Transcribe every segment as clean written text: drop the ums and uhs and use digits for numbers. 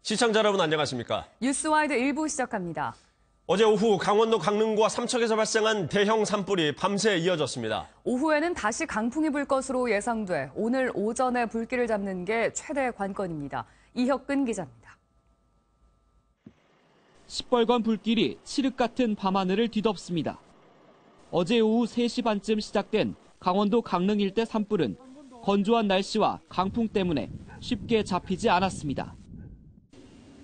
시청자 여러분 안녕하십니까? 뉴스와이드 1부 시작합니다. 어제 오후 강원도 강릉과 삼척에서 발생한 대형 산불이 밤새 이어졌습니다. 오후에는 다시 강풍이 불 것으로 예상돼 오늘 오전에 불길을 잡는 게 최대 관건입니다. 이혁근 기자입니다. 시뻘건 불길이 칠흑 같은 밤하늘을 뒤덮습니다. 어제 오후 3시 반쯤 시작된 강원도 강릉 일대 산불은 건조한 날씨와 강풍 때문에 쉽게 잡히지 않았습니다.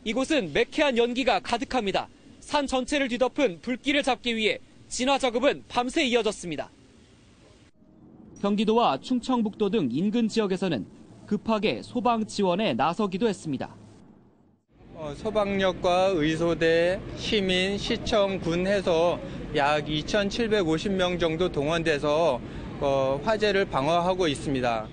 이곳은 매캐한 연기가 가득합니다. 산 전체를 뒤덮은 불길을 잡기 위해 진화 작업은 밤새 이어졌습니다. 경기도와 충청북도 등 인근 지역에서는 급하게 소방 지원에 나서기도 했습니다. 소방력과 의소대, 시민, 시청, 군 해서 약 2,750명 정도 동원돼서 화재를 방어하고 있습니다.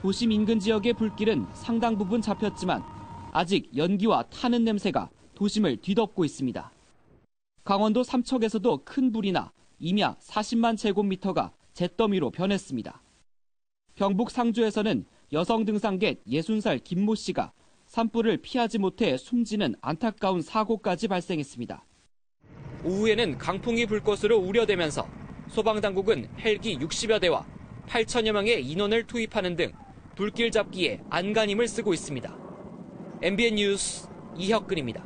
도심 인근 지역의 불길은 상당 부분 잡혔지만 아직 연기와 타는 냄새가 도심을 뒤덮고 있습니다. 강원도 삼척에서도 큰 불이 나 임야 40만 제곱미터가 잿더미로 변했습니다. 경북 상주에서는 여성 등산객 60살 김모 씨가 산불을 피하지 못해 숨지는 안타까운 사고까지 발생했습니다. 오후에는 강풍이 불 것으로 우려되면서 소방당국은 헬기 60여 대와 8천여 명의 인원을 투입하는 등 불길 잡기에 안간힘을 쓰고 있습니다. MBN 뉴스 이혁근입니다.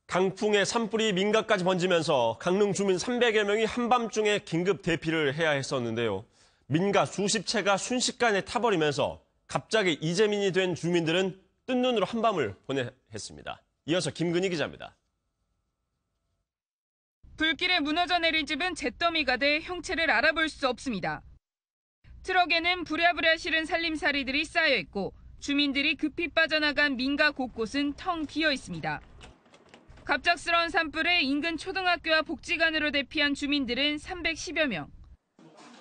강풍에 산불이 민가까지 번지면서 강릉 주민 300여 명이 한밤중에 긴급 대피를 해야 했었는데요. 민가 수십 채가 순식간에 타버리면서 갑자기 이재민이 된 주민들은 뜬 눈으로 한밤을 보내야 했습니다. 이어서 김근희 기자입니다. 불길에 무너져 내린 집은 잿더미가 돼 형체를 알아볼 수 없습니다. 트럭에는 부랴부랴 실은 살림살이들이 쌓여 있고 주민들이 급히 빠져나간 민가 곳곳은 텅 비어 있습니다. 갑작스러운 산불에 인근 초등학교와 복지관으로 대피한 주민들은 310여 명.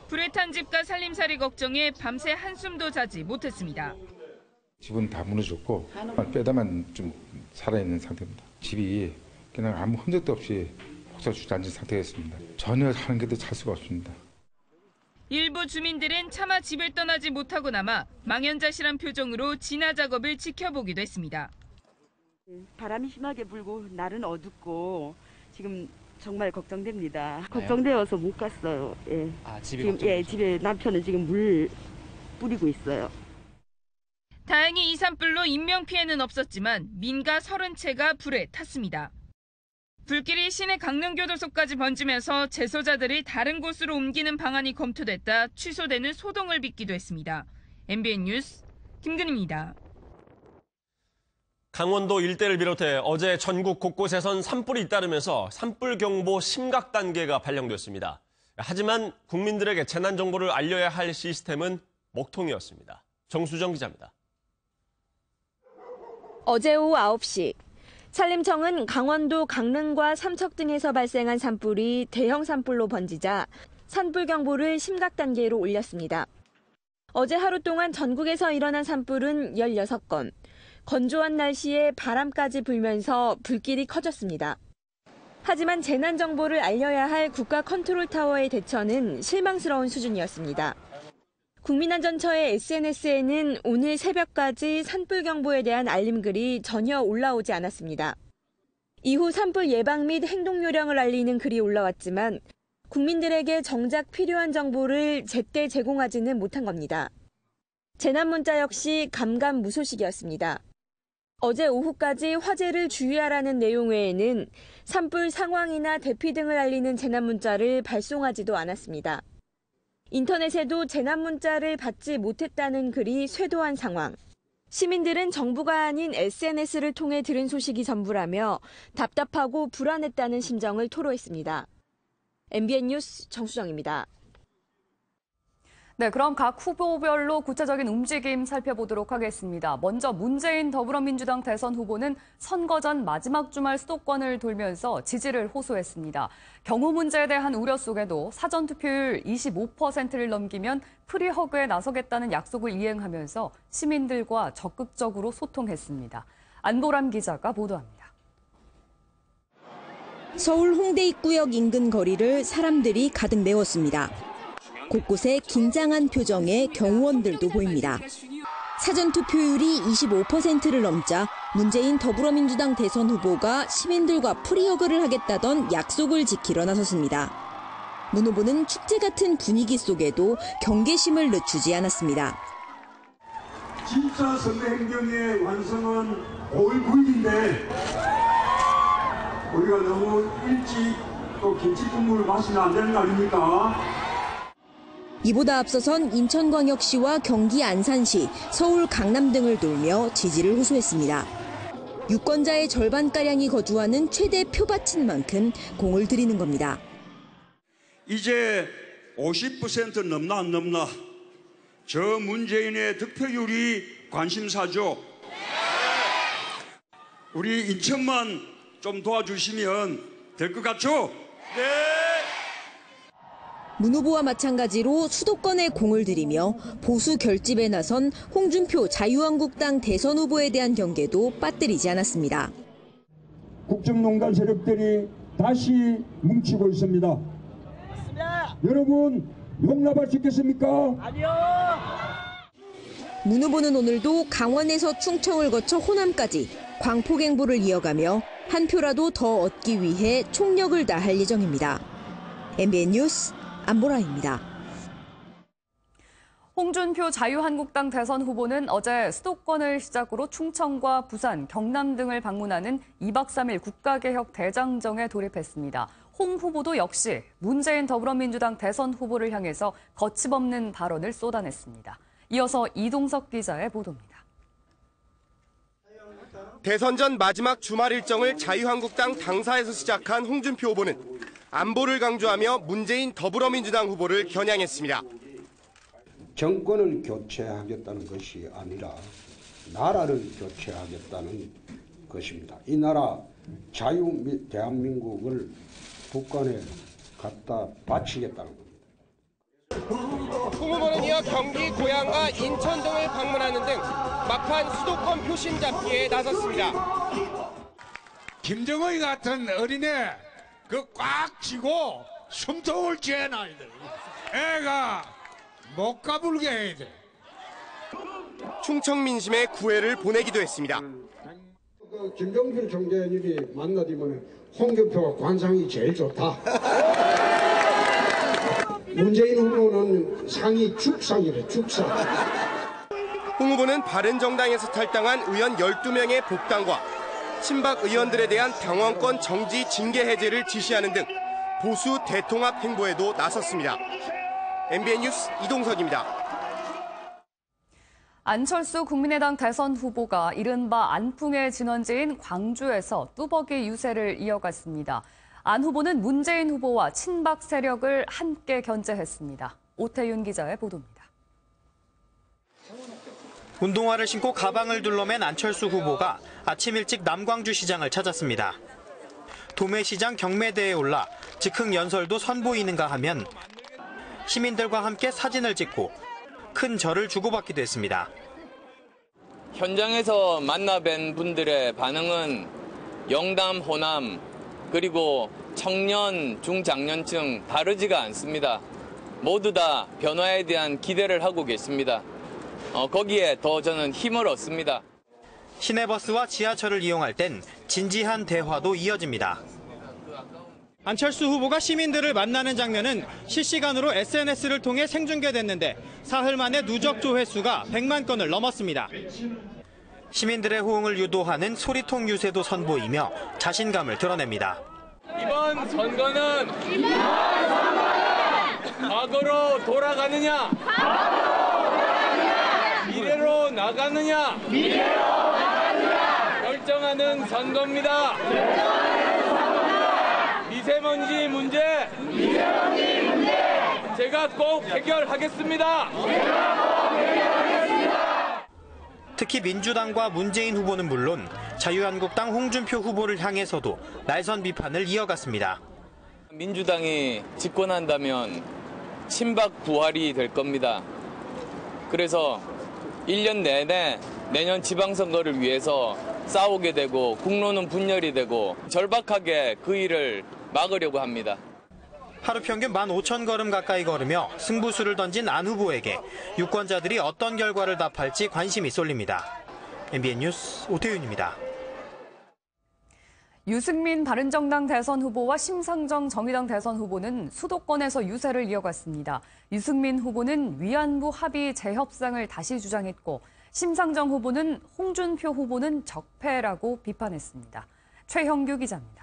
불에 탄 집과 살림살이 걱정에 밤새 한숨도 자지 못했습니다. 집은 다 무너졌고 뼈다만 좀 살아있는 상태입니다. 집이 그냥 아무 흔적도 없이 폭삭 주저앉은 상태였습니다. 전혀 사는 게도 잘 수가 없습니다. 일부 주민들은 차마 집을 떠나지 못하고 남아 망연자실한 표정으로 진화 작업을 지켜보기도 했습니다. 바람이 심하게 불고 날은 어둡고 지금 정말 걱정됩니다. 걱정되어서 못 갔어요. 예. 지금 집에 남편은 지금 물 뿌리고 있어요. 다행히 이 산불로 인명 피해는 없었지만 민가 30채가 불에 탔습니다. 불길이 시내 강릉교도소까지 번지면서 재소자들이 다른 곳으로 옮기는 방안이 검토됐다 취소되는 소동을 빚기도 했습니다. MBN 뉴스 김근희입니다. 강원도 일대를 비롯해 어제 전국 곳곳에선 산불이 잇따르면서 산불경보 심각 단계가 발령됐습니다. 하지만 국민들에게 재난정보를 알려야 할 시스템은 먹통이었습니다. 정수정 기자입니다. 어제 오후 9시 산림청은 강원도 강릉과 삼척 등에서 발생한 산불이 대형 산불로 번지자 산불경보를 심각 단계로 올렸습니다. 어제 하루 동안 전국에서 일어난 산불은 16건. 건조한 날씨에 바람까지 불면서 불길이 커졌습니다. 하지만 재난정보를 알려야 할 국가 컨트롤타워의 대처는 실망스러운 수준이었습니다. 국민안전처의 SNS에는 오늘 새벽까지 산불경보에 대한 알림글이 전혀 올라오지 않았습니다. 이후 산불 예방 및 행동 요령을 알리는 글이 올라왔지만 국민들에게 정작 필요한 정보를 제때 제공하지는 못한 겁니다. 재난문자 역시 감감무소식이었습니다. 어제 오후까지 화재를 주의하라는 내용 외에는 산불 상황이나 대피 등을 알리는 재난문자를 발송하지도 않았습니다. 인터넷에도 재난문자를 받지 못했다는 글이 쇄도한 상황. 시민들은 정부가 아닌 SNS를 통해 들은 소식이 전부라며 답답하고 불안했다는 심정을 토로했습니다. MBN 뉴스 정수정입니다. 네, 그럼 각 후보별로 구체적인 움직임 살펴보도록 하겠습니다. 먼저 문재인 더불어민주당 대선 후보는 선거 전 마지막 주말 수도권을 돌면서 지지를 호소했습니다. 경호 문제에 대한 우려 속에도 사전투표율 25%를 넘기면 프리허그에 나서겠다는 약속을 이행하면서 시민들과 적극적으로 소통했습니다. 안보람 기자가 보도합니다. 서울 홍대 입구역 인근 거리를 사람들이 가득 메웠습니다. 곳곳에 긴장한 표정의 경호원들도 보입니다. 사전투표율이 25%를 넘자 문재인 더불어민주당 대선 후보가 시민들과 프리허그를 하겠다던 약속을 지키러 나섰습니다. 문 후보는 축제 같은 분위기 속에도 경계심을 늦추지 않았습니다. 진짜 선대행정의 완성은 5월 9일인데 우리가 너무 일찍 또 김치 국물을 마시면 안 되는 거 아닙니까? 이보다 앞서선 인천광역시와 경기 안산시, 서울 강남 등을 돌며 지지를 호소했습니다. 유권자의 절반가량이 거주하는 최대 표밭인 만큼 공을 들이는 겁니다. 이제 50% 넘나 안 넘나 저 문재인의 득표율이 관심사죠. 우리 인천만 좀 도와주시면 될 것 같죠? 네. 문 후보와 마찬가지로 수도권에 공을 들이며 보수 결집에 나선 홍준표 자유한국당 대선 후보에 대한 경계도 빠뜨리지 않았습니다. 국정농단 세력들이 다시 뭉치고 있습니다. 여러분 용납할 수 있겠습니까? 아니요. 문 후보는 오늘도 강원에서 충청을 거쳐 호남까지 광폭행보를 이어가며 한 표라도 더 얻기 위해 총력을 다할 예정입니다. MBN 뉴스 안보라입니다. 홍준표 자유한국당 대선 후보는 어제 수도권을 시작으로 충청과 부산, 경남 등을 방문하는 2박 3일 국가개혁 대장정에 돌입했습니다. 홍 후보도 역시 문재인 더불어민주당 대선 후보를 향해서 거침없는 발언을 쏟아냈습니다. 이어서 이동석 기자의 보도입니다. 대선 전 마지막 주말 일정을 자유한국당 당사에서 시작한 홍준표 후보는 안보를 강조하며 문재인 더불어민주당 후보를 겨냥했습니다. 정권을 교체하겠다는 것이 아니라 나라를 교체하겠다는 것입니다. 이 나라 대한민국을 북한에 갖다 바치겠다는 겁니다. 홍 후보는 이어 경기, 고양과 인천 등을 방문하는 등 막판 수도권 표심 잡기에 나섰습니다. 김정의 같은 어린애 그 꽉 쥐고 숨통을 쥐어놔야 돼. 애가 못 가불게 해야 돼. 충청 민심에 구애를 보내기도 했습니다. 김종필 총재님이 만나디면 홍준표가 관상이 제일 좋다. 문재인 후보는 상이 죽상이래, 죽상. 홍 후보는 바른정당에서 탈당한 의원 12명의 복당과 친박 의원들에 대한 당원권 정지 징계 해제를 지시하는 등 보수 대통합 행보에도 나섰습니다. MBN 뉴스 이동석입니다. 안철수 국민의당 대선 후보가 이른바 안풍의 진원지인 광주에서 뚜벅이 유세를 이어갔습니다. 안 후보는 문재인 후보와 친박 세력을 함께 견제했습니다. 오태윤 기자의 보도입니다. 운동화를 신고 가방을 둘러맨 안철수 후보가 아침 일찍 남광주 시장을 찾았습니다. 도매시장 경매대에 올라 즉흥 연설도 선보이는가 하면 시민들과 함께 사진을 찍고 큰 절을 주고받기도 했습니다. 현장에서 만나뵌 분들의 반응은 영남, 호남, 그리고 청년, 중장년층 다르지가 않습니다. 모두 다 변화에 대한 기대를 하고 계십니다. 거기에 더 저는 힘을 얻습니다. 시내버스와 지하철을 이용할 땐 진지한 대화도 이어집니다. 안철수 후보가 시민들을 만나는 장면은 실시간으로 SNS를 통해 생중계됐는데 사흘 만에 누적 조회수가 100만 건을 넘었습니다. 시민들의 호응을 유도하는 소리통 유세도 선보이며 자신감을 드러냅니다. 이번 선거는 과거로 돌아가느냐, 미래로 나가느냐, 결정하는 선거입니다. 미세먼지 문제 제가 꼭 해결하겠습니다. 특히 민주당과 문재인 후보는 물론 자유한국당 홍준표 후보를 향해서도 날선 비판을 이어갔습니다. 민주당이 집권한다면 친박 부활이 될 겁니다. 그래서 1년 내내 내년 지방선거를 위해서 싸우게 되고 국론은 분열이 되고 절박하게 그 일을 막으려고 합니다. 하루 평균 15,000걸음 가까이 걸으며 승부수를 던진 안 후보에게 유권자들이 어떤 결과를 답할지 관심이 쏠립니다. MBN 뉴스 오태윤입니다. 유승민 바른정당 대선 후보와 심상정 정의당 대선 후보는 수도권에서 유세를 이어갔습니다. 유승민 후보는 위안부 합의 재협상을 다시 주장했고 심상정 후보는 홍준표 후보는 적폐라고 비판했습니다. 최형규 기자입니다.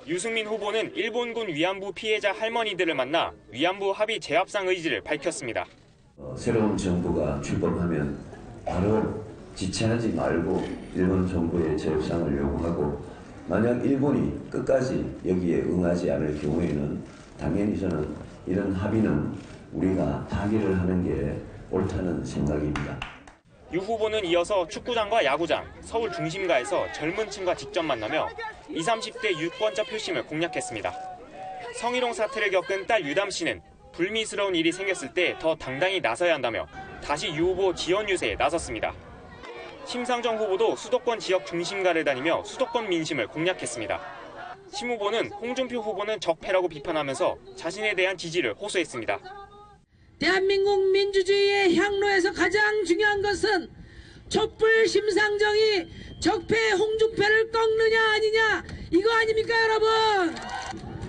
유승민 후보는 일본군 위안부 피해자 할머니들을 만나 위안부 합의 재협상 의지를 밝혔습니다. 새로운 정부가 출범하면 바로 지체하지 말고 일본 정부의 재협상을 요구하고 만약 일본이 끝까지 여기에 응하지 않을 경우에는 당연히 저는 이런 합의는 우리가 타결을 하는 게 옳다는 생각입니다. 유 후보는 이어서 축구장과 야구장, 서울 중심가에서 젊은 층과 직접 만나며 20, 30대 유권자 표심을 공략했습니다. 성희롱 사태를 겪은 딸 유담 씨는 불미스러운 일이 생겼을 때 더 당당히 나서야 한다며 다시 유 후보 지원 유세에 나섰습니다. 심상정 후보도 수도권 지역 중심가를 다니며 수도권 민심을 공략했습니다. 심 후보는 홍준표 후보는 적폐라고 비판하면서 자신에 대한 지지를 호소했습니다. 대한민국 민주주의의 향로에서 가장 중요한 것은 촛불 심상정이 적폐 홍준표를 꺾느냐 아니냐 이거 아닙니까 여러분?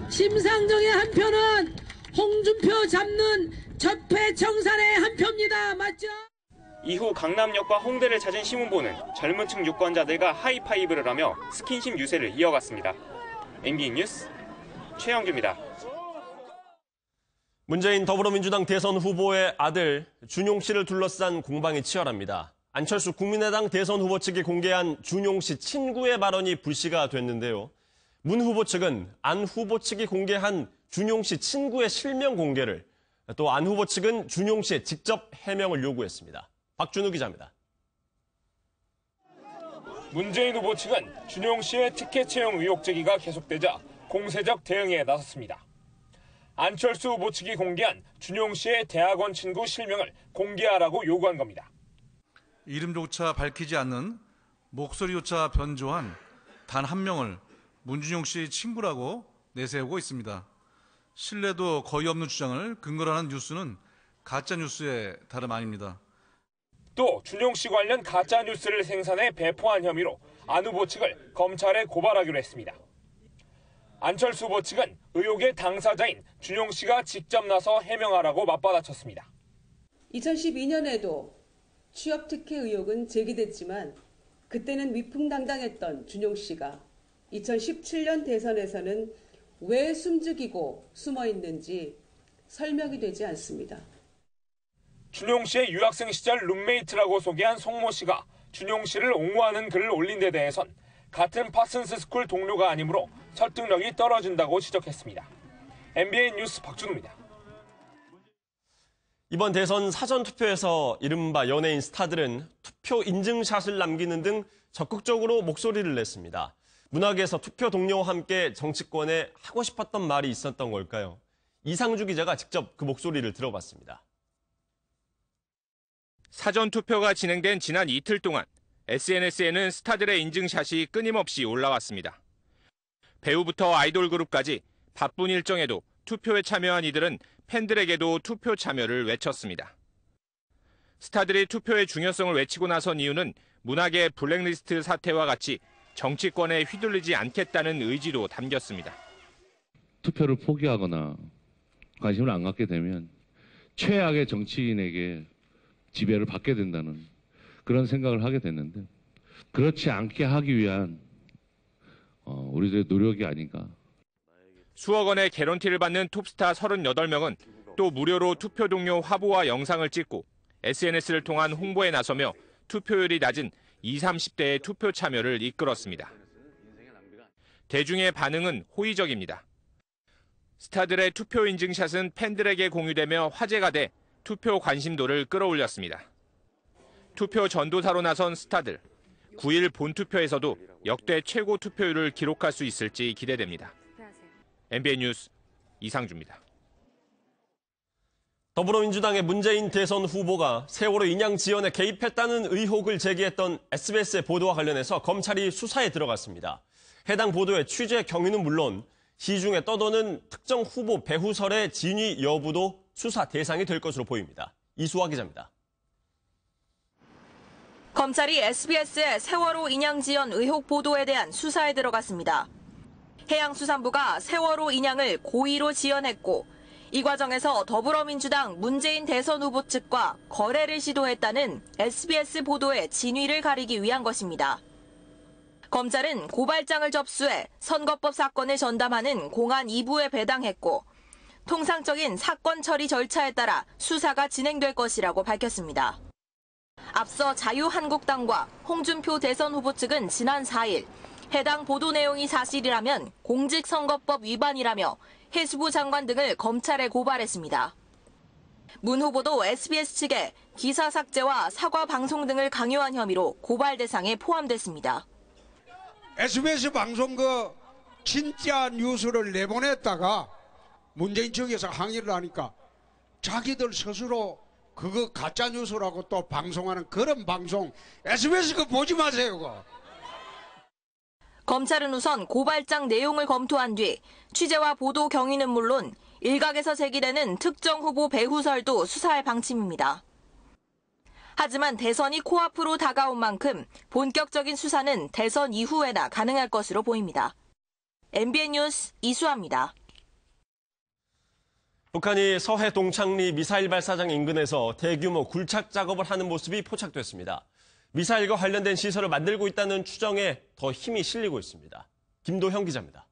심상정의 한 표는 홍준표 잡는 적폐 청산의 한 표입니다. 맞죠? 이후 강남역과 홍대를 찾은 심 후보는 젊은 층 유권자들과 하이파이브를 하며 스킨십 유세를 이어갔습니다. MBN 뉴스 최영규입니다. 문재인 더불어민주당 대선 후보의 아들 준용 씨를 둘러싼 공방이 치열합니다. 안철수 국민의당 대선 후보 측이 공개한 준용 씨 친구의 발언이 불씨가 됐는데요. 문 후보 측은 안 후보 측이 공개한 준용 씨 친구의 실명 공개를, 또 안 후보 측은 준용 씨의 직접 해명을 요구했습니다. 박준우 기자입니다. 문재인 후보 측은 준용 씨의 티켓 채용 의혹 제기가 계속되자 공세적 대응에 나섰습니다. 안철수 후보 측이 공개한 준용 씨의 대학원 친구 실명을 공개하라고 요구한 겁니다. 이름조차 밝히지 않는 목소리조차 변조한 단 한 명을 문준용 씨의 친구라고 내세우고 있습니다. 신뢰도 거의 없는 주장을 근거로 하는 뉴스는 가짜 뉴스의 다름 아닙니다. 또 준용 씨 관련 가짜 뉴스를 생산해 배포한 혐의로 안 후보 측을 검찰에 고발하기로 했습니다. 안철수 후보 측은 의혹의 당사자인 준용 씨가 직접 나서 해명하라고 맞받아쳤습니다. 2012년에도 취업 특혜 의혹은 제기됐지만 그때는 위풍당당했던 준용 씨가 2017년 대선에서는 왜 숨죽이고 숨어 있는지 설명이 되지 않습니다. 준용 씨의 유학생 시절 룸메이트라고 소개한 송모 씨가 준용 씨를 옹호하는 글을 올린 데 대해선 같은 파슨스 스쿨 동료가 아니므로 설득력이 떨어진다고 지적했습니다. MBN 뉴스 박준우입니다. 이번 대선 사전투표에서 이른바 연예인 스타들은 투표 인증샷을 남기는 등 적극적으로 목소리를 냈습니다. 문학에서 투표 동료와 함께 정치권에 하고 싶었던 말이 있었던 걸까요? 이상주 기자가 직접 그 목소리를 들어봤습니다. 사전투표가 진행된 지난 이틀 동안 SNS에는 스타들의 인증샷이 끊임없이 올라왔습니다. 배우부터 아이돌 그룹까지 바쁜 일정에도 투표에 참여한 이들은 팬들에게도 투표 참여를 외쳤습니다. 스타들이 투표의 중요성을 외치고 나선 이유는 문학의 블랙리스트 사태와 같이 정치권에 휘둘리지 않겠다는 의지도 담겼습니다. 투표를 포기하거나 관심을 안 갖게 되면 최악의 정치인에게 지배를 받게 된다는 그런 생각을 하게 됐는데 그렇지 않게 하기 위한 우리들의 노력이 아닌가. 수억 원의 개런티를 받는 톱스타 38명은 또 무료로 투표 동료 화보와 영상을 찍고 SNS를 통한 홍보에 나서며 투표율이 낮은 20, 30대의 투표 참여를 이끌었습니다. 대중의 반응은 호의적입니다. 스타들의 투표 인증샷은 팬들에게 공유되며 화제가 돼 투표 관심도를 끌어올렸습니다. 투표 전도사로 나선 스타들, 9일 본투표에서도 역대 최고 투표율을 기록할 수 있을지 기대됩니다. MBN 뉴스 이상주입니다. 더불어민주당의 문재인 대선 후보가 세월호 인양 지연에 개입했다는 의혹을 제기했던 SBS의 보도와 관련해서 검찰이 수사에 들어갔습니다. 해당 보도의 취재 경위는 물론 시중에 떠도는 특정 후보 배후설의 진위 여부도 수사 대상이 될 것으로 보입니다. 이수아 기자입니다. 검찰이 SBS의 세월호 인양 지연 의혹 보도에 대한 수사에 들어갔습니다. 해양수산부가 세월호 인양을 고의로 지연했고 이 과정에서 더불어민주당 문재인 대선 후보 측과 거래를 시도했다는 SBS 보도의 진위를 가리기 위한 것입니다. 검찰은 고발장을 접수해 선거법 사건을 전담하는 공안 2부에 배당했고 통상적인 사건 처리 절차에 따라 수사가 진행될 것이라고 밝혔습니다. 앞서 자유한국당과 홍준표 대선 후보 측은 지난 4일 해당 보도 내용이 사실이라면 공직선거법 위반이라며 해수부 장관 등을 검찰에 고발했습니다. 문 후보도 SBS 측에 기사 삭제와 사과 방송 등을 강요한 혐의로 고발 대상에 포함됐습니다. SBS 방송 그 진짜 뉴스를 내보냈다가 문재인 측에서 항의를 하니까 자기들 스스로 그거 가짜 뉴스라고 또 방송하는 그런 방송 SBS 그 보지 마세요. 그거. 검찰은 우선 고발장 내용을 검토한 뒤 취재와 보도 경위는 물론 일각에서 제기되는 특정 후보 배후설도 수사할 방침입니다. 하지만 대선이 코앞으로 다가온 만큼 본격적인 수사는 대선 이후에나 가능할 것으로 보입니다. MBN 뉴스 이수아입니다. 북한이 서해 동창리 미사일 발사장 인근에서 대규모 굴착 작업을 하는 모습이 포착됐습니다. 미사일과 관련된 시설을 만들고 있다는 추정에 더 힘이 실리고 있습니다. 김도형 기자입니다.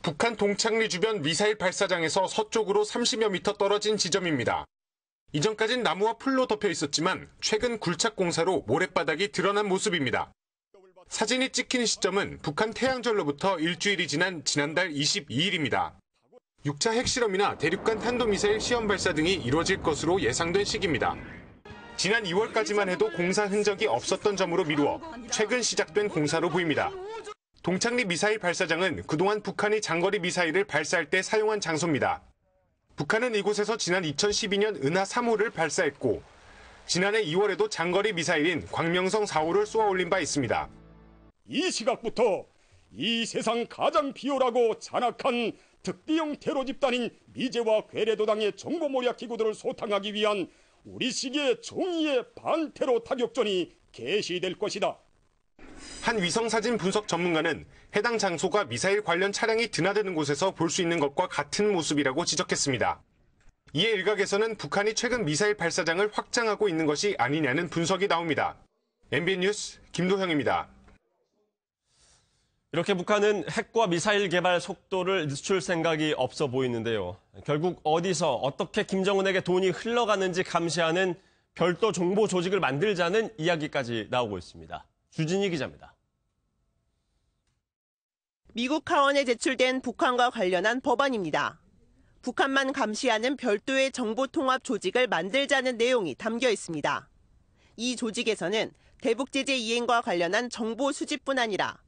북한 동창리 주변 미사일 발사장에서 서쪽으로 30여 미터 떨어진 지점입니다. 이전까진 나무와 풀로 덮여 있었지만 최근 굴착 공사로 모랫바닥이 드러난 모습입니다. 사진이 찍힌 시점은 북한 태양절로부터 일주일이 지난 지난달 22일입니다. 6차 핵실험이나 대륙간 탄도미사일 시험 발사 등이 이뤄질 것으로 예상된 시기입니다. 지난 2월까지만 해도 공사 흔적이 없었던 점으로 미루어 최근 시작된 공사로 보입니다. 동창리 미사일 발사장은 그동안 북한이 장거리 미사일을 발사할 때 사용한 장소입니다. 북한은 이곳에서 지난 2012년 은하 3호를 발사했고 지난해 2월에도 장거리 미사일인 광명성 4호를 쏘아 올린 바 있습니다. 이 시각부터 이 세상 가장 비열하고 잔악한 특대형 테러 집단인 미제와 괴뢰도당의 정보모략 기구들을 소탕하기 위한 우리 시기의 정의의 반테러 타격전이 개시될 것이다. 한 위성사진 분석 전문가는 해당 장소가 미사일 관련 차량이 드나드는 곳에서 볼 수 있는 것과 같은 모습이라고 지적했습니다. 이에 일각에서는 북한이 최근 미사일 발사장을 확장하고 있는 것이 아니냐는 분석이 나옵니다. MBN 뉴스 김도형입니다. 이렇게 북한은 핵과 미사일 개발 속도를 늦출 생각이 없어 보이는데요. 결국 어디서 어떻게 김정은에게 돈이 흘러가는지 감시하는 별도 정보 조직을 만들자는 이야기까지 나오고 있습니다. 주진희 기자입니다. 미국 하원에 제출된 북한과 관련한 법안입니다. 북한만 감시하는 별도의 정보통합 조직을 만들자는 내용이 담겨 있습니다. 이 조직에서는 대북 제재 이행과 관련한 정보 수집뿐 아니라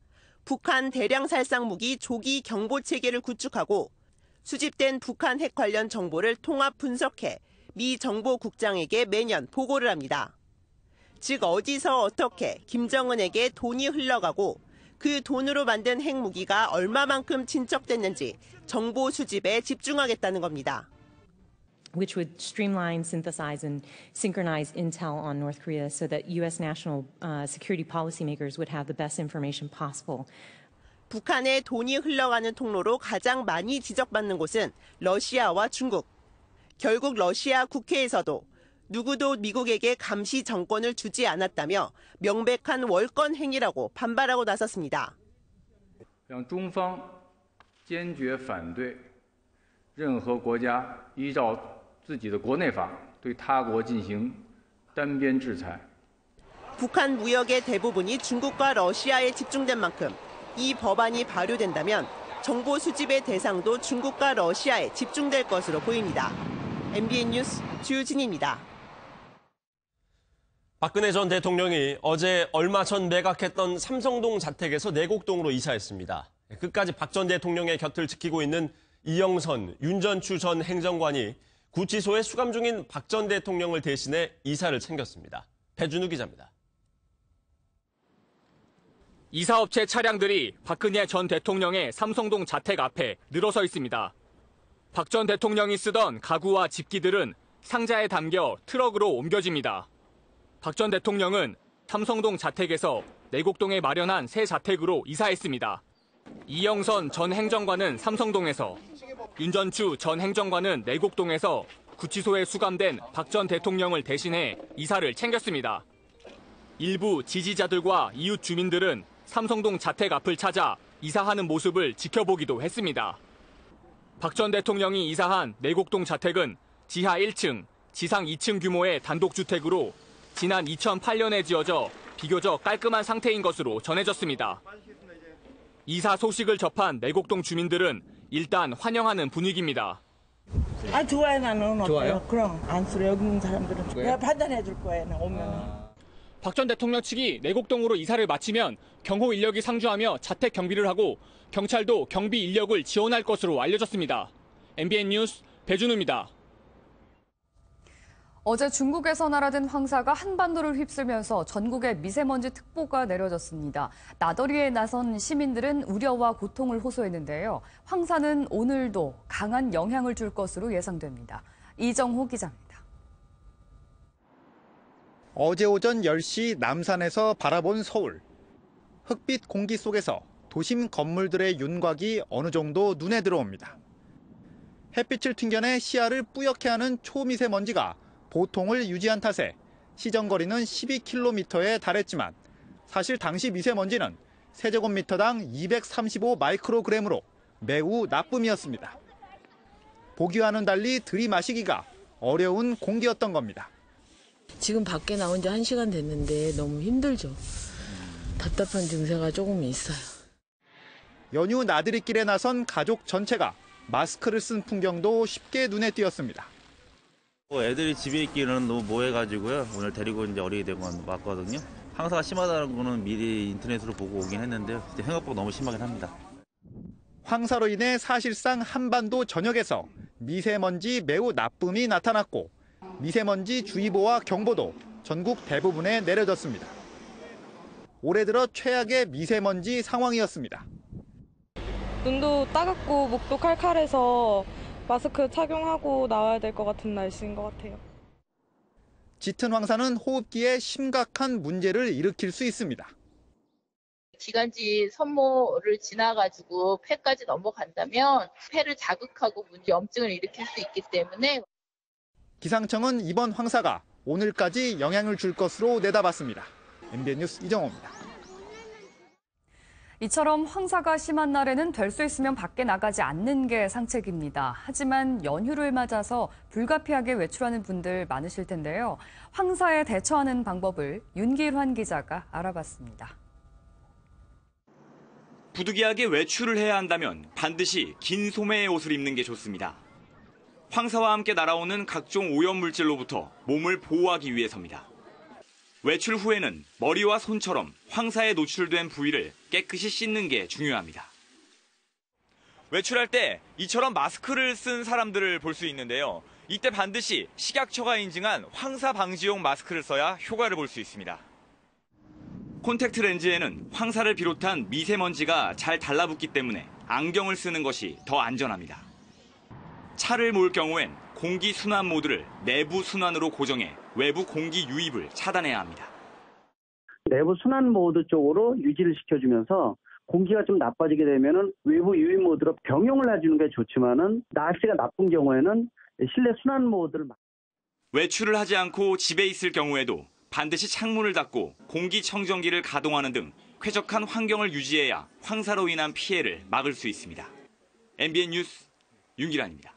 북한 대량 살상 무기 조기 경보 체계를 구축하고 수집된 북한 핵 관련 정보를 통합 분석해 미 정보국장에게 매년 보고를 합니다. 즉 어디서 어떻게 김정은에게 돈이 흘러가고 그 돈으로 만든 핵무기가 얼마만큼 진척됐는지 정보 수집에 집중하겠다는 겁니다. which would streamline, synthesize, and synchronize intel on North Korea so that U.S. national security policymakers would have the best information possible. 북한에 돈이 흘러가는 통로로 가장 많이 지적받는 곳은 러시아와 중국. 결국 러시아 국회에서도 누구도 미국에게 감시 정권을 주지 않았다며 명백한 월권 행위라고 반발하고 나섰습니다. 让中方坚决反对任何国家依照自己的国内法对他国进行单边制裁. 북한 무역의 대부분이 중국과 러시아에 집중된 만큼 이 법안이 발효된다면 정보 수집의 대상도 중국과 러시아에 집중될 것으로 보입니다. MBN 뉴스 주진희입니다. 박근혜 전 대통령이 어제 얼마 전 매각했던 삼성동 자택에서 내곡동으로 이사했습니다. 끝까지 박 전 대통령의 곁을 지키고 있는 이영선, 윤전추 전 행정관이 구치소에 수감 중인 박 전 대통령을 대신해 이사를 챙겼습니다. 배준우 기자입니다. 이사업체 차량들이 박근혜 전 대통령의 삼성동 자택 앞에 늘어서 있습니다. 박 전 대통령이 쓰던 가구와 집기들은 상자에 담겨 트럭으로 옮겨집니다. 박 전 대통령은 삼성동 자택에서 내곡동에 마련한 새 자택으로 이사했습니다. 이영선 전 행정관은 삼성동에서, 윤전추 전 행정관은 내곡동에서 구치소에 수감된 박 전 대통령을 대신해 이사를 챙겼습니다. 일부 지지자들과 이웃 주민들은 삼성동 자택 앞을 찾아 이사하는 모습을 지켜보기도 했습니다. 박 전 대통령이 이사한 내곡동 자택은 지하 1층, 지상 2층 규모의 단독주택으로 지난 2008년에 지어져 비교적 깔끔한 상태인 것으로 전해졌습니다. 이사 소식을 접한 내곡동 주민들은 일단 환영하는 분위기입니다. 좋아요, 나는. 좋아요? 그럼 안쓰러 여기 있는 사람들은 내가 판단해 줄 거예요, 오면. 박 전 대통령 측이 내곡동으로 이사를 마치면 경호 인력이 상주하며 자택 경비를 하고 경찰도 경비 인력을 지원할 것으로 알려졌습니다. MBN 뉴스 배준우입니다. 어제 중국에서 날아든 황사가 한반도를 휩쓸면서 전국에 미세먼지 특보가 내려졌습니다. 나들이에 나선 시민들은 우려와 고통을 호소했는데요. 황사는 오늘도 강한 영향을 줄 것으로 예상됩니다. 이정호 기자입니다. 어제 오전 10시 남산에서 바라본 서울. 흑빛 공기 속에서 도심 건물들의 윤곽이 어느 정도 눈에 들어옵니다. 햇빛을 튕겨내 시야를 뿌옇게 하는 초미세먼지가 보통을 유지한 탓에 시정거리는 12km에 달했지만 사실 당시 미세먼지는 세제곱미터당 235 마이크로그램으로 매우 나쁨이었습니다. 보기와는 달리 들이마시기가 어려운 공기였던 겁니다. 지금 밖에 나온 지 1시간 됐는데 너무 힘들죠. 답답한 증세가 조금 있어요. 연휴 나들이길에 나선 가족 전체가 마스크를 쓴 풍경도 쉽게 눈에 띄었습니다. 애들이 집에 있기는 너무 뭐해가지고요. 오늘 데리고 이제 어린이대공원 왔거든요. 황사가 심하다는 거는 미리 인터넷으로 보고 오긴 했는데요. 생각보다 너무 심하긴 합니다. 황사로 인해 사실상 한반도 전역에서 미세먼지 매우 나쁨이 나타났고 미세먼지 주의보와 경보도 전국 대부분에 내려졌습니다. 올해 들어 최악의 미세먼지 상황이었습니다. 눈도 따갑고 목도 칼칼해서 마스크 착용하고 나와야 될 것 같은 날씨인 것 같아요. 짙은 황사는 호흡기에 심각한 문제를 일으킬 수 있습니다. 기관지 섬모를 지나가지고 폐까지 넘어간다면 폐를 자극하고 염증을 일으킬 수 있기 때문에 기상청은 이번 황사가 오늘까지 영향을 줄 것으로 내다봤습니다. MBN 뉴스 이정호입니다. 이처럼 황사가 심한 날에는 될 수 있으면 밖에 나가지 않는 게 상책입니다. 하지만 연휴를 맞아서 불가피하게 외출하는 분들 많으실 텐데요. 황사에 대처하는 방법을 윤길환 기자가 알아봤습니다. 부득이하게 외출을 해야 한다면 반드시 긴 소매의 옷을 입는 게 좋습니다. 황사와 함께 날아오는 각종 오염물질로부터 몸을 보호하기 위해서입니다. 외출 후에는 머리와 손처럼 황사에 노출된 부위를 깨끗이 씻는 게 중요합니다. 외출할 때 이처럼 마스크를 쓴 사람들을 볼 수 있는데요. 이때 반드시 식약처가 인증한 황사 방지용 마스크를 써야 효과를 볼 수 있습니다. 콘택트 렌즈에는 황사를 비롯한 미세먼지가 잘 달라붙기 때문에 안경을 쓰는 것이 더 안전합니다. 차를 몰 경우엔 공기 순환 모드를 내부 순환으로 고정해 외부 공기 유입을 차단해야 합니다. 내부 순환 모드 쪽으로 유지를 시켜주면서 공기가 좀 나빠지게 되면은 외부 유입 모드로 병용을 해주는 게 좋지만은 날씨가 나쁜 경우에는 실내 순환 모드를 외출을 하지 않고 집에 있을 경우에도 반드시 창문을 닫고 공기청정기를 가동하는 등 쾌적한 환경을 유지해야 황사로 인한 피해를 막을 수 있습니다. MBN 뉴스 윤기란입니다.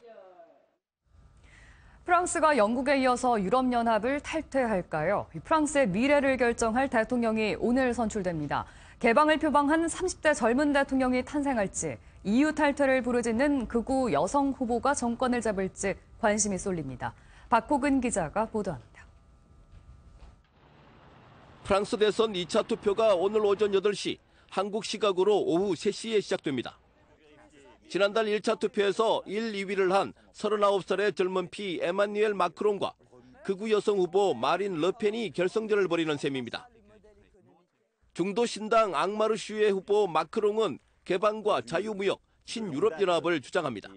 프랑스가 영국에 이어서 유럽연합을 탈퇴할까요? 프랑스의 미래를 결정할 대통령이 오늘 선출됩니다. 개방을 표방한 30대 젊은 대통령이 탄생할지, EU 탈퇴를 부르짖는 극우 여성 후보가 정권을 잡을지 관심이 쏠립니다. 박호근 기자가 보도합니다. 프랑스 대선 2차 투표가 오늘 오전 8시, 한국 시각으로 오후 3시에 시작됩니다. 지난달 1차 투표에서 1, 2위를 한 39살의 젊은 피 에마뉘엘 마크롱과 극우 여성 후보 마린 르펜이 결성전을 벌이는 셈입니다. 중도 신당 앙마르슈의 후보 마크롱은 개방과 자유무역, 친유럽연합을 주장합니다.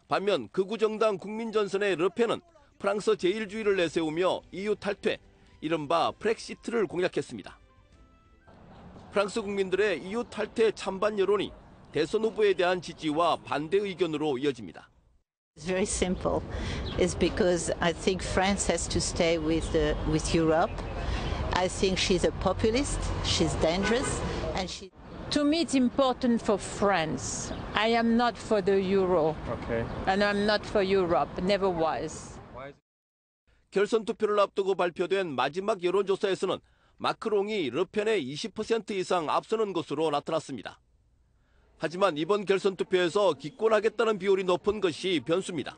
반면 극우 정당 국민전선의 르펜은 프랑스 제일주의를 내세우며 EU 탈퇴, 이른바 브렉시트를 공약했습니다. 프랑스 국민들의 EU 탈퇴 찬반 여론이 대선 후보에 대한 지지와 반대 의견으로 이어집니다. It's very simple. It's because I think France has to stay with Europe. I think she's a populist, she's dangerous, and she. To me, it's important for France. I am not for the euro, and I'm not for Europe. Never was. 결선 투표를 앞두고 발표된 마지막 여론조사에서는 마크롱이 르펜의 20% 이상 앞서는 것으로 나타났습니다. 하지만 이번 결선 투표에서 기권하겠다는 비율이 높은 것이 변수입니다.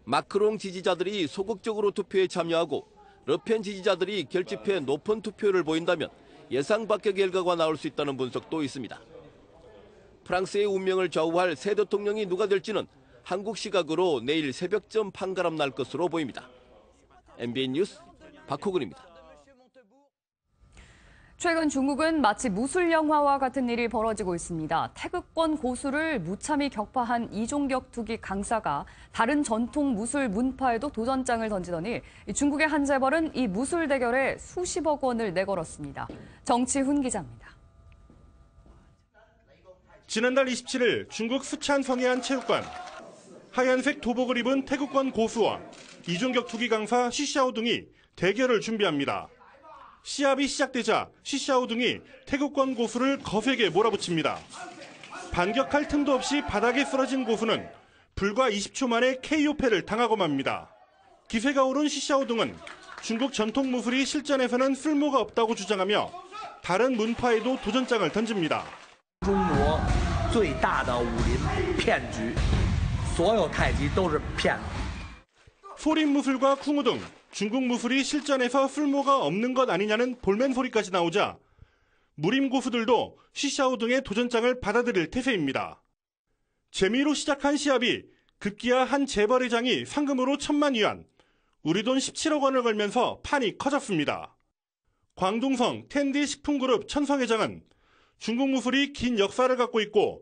마크롱 지지자들이 소극적으로 투표에 참여하고 르펜 지지자들이 결집해 높은 투표율을 보인다면 예상 밖의 결과가 나올 수 있다는 분석도 있습니다. 프랑스의 운명을 좌우할 새 대통령이 누가 될지는 한국 시각으로 내일 새벽쯤 판가름 날 것으로 보입니다. MBN 뉴스 박호근입니다. 최근 중국은 마치 무술 영화와 같은 일이 벌어지고 있습니다. 태극권 고수를 무참히 격파한 이종격 투기 강사가 다른 전통 무술 문파에도 도전장을 던지더니 중국의 한 재벌은 이 무술 대결에 수십억 원을 내걸었습니다. 정치훈 기자입니다. 지난달 27일 중국 수찬성의 한 체육관. 하얀색 도복을 입은 태극권 고수와 이종격 투기 강사 시샤오 등이 대결을 준비합니다. 시합이 시작되자 시샤오 등이 태극권 고수를 거세게 몰아붙입니다. 반격할 틈도 없이 바닥에 쓰러진 고수는 불과 20초 만에 KO패를 당하고 맙니다. 기세가 오른 시샤오 등은 중국 전통 무술이 실전에서는 쓸모가 없다고 주장하며 다른 문파에도 도전장을 던집니다. 中国最大的武林骗局，所有太极都是骗子。 소림 무술과 쿵우 등 중국 무술이 실전에서 쓸모가 없는 것 아니냐는 볼멘 소리까지 나오자 무림 고수들도 시샤오 등의 도전장을 받아들일 태세입니다. 재미로 시작한 시합이 급기야 한 재벌회장이 상금으로 1,000만 위안, 우리 돈 17억 원을 걸면서 판이 커졌습니다. 광둥성 텐디 식품그룹 천성 회장은 중국 무술이 긴 역사를 갖고 있고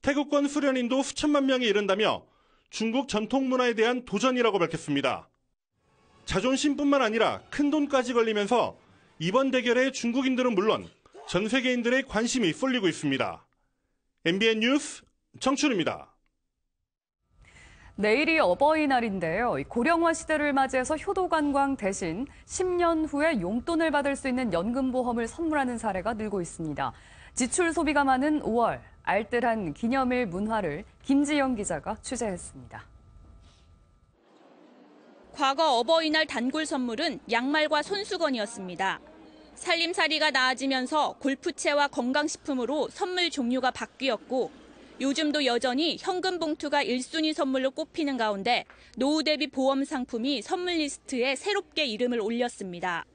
태극권 수련인도 수천만 명에 이른다며 중국 전통 문화에 대한 도전이라고 밝혔습니다. 자존심뿐만 아니라 큰 돈까지 걸리면서 이번 대결에 중국인들은 물론 전 세계인들의 관심이 쏠리고 있습니다. MBN 뉴스 정춘우입니다. 내일이 어버이날인데요. 고령화 시대를 맞이해서 효도관광 대신 10년 후에 용돈을 받을 수 있는 연금보험을 선물하는 사례가 늘고 있습니다. 지출 소비가 많은 5월, 알뜰한 기념일 문화를 김지영 기자가 취재했습니다. 과거 어버이날 단골 선물은 양말과 손수건이었습니다. 살림살이가 나아지면서 골프채와 건강식품으로 선물 종류가 바뀌었고 요즘도 여전히 현금 봉투가 1순위 선물로 꼽히는 가운데 노후 대비 보험 상품이 선물 리스트에 새롭게 이름을 올렸습니다.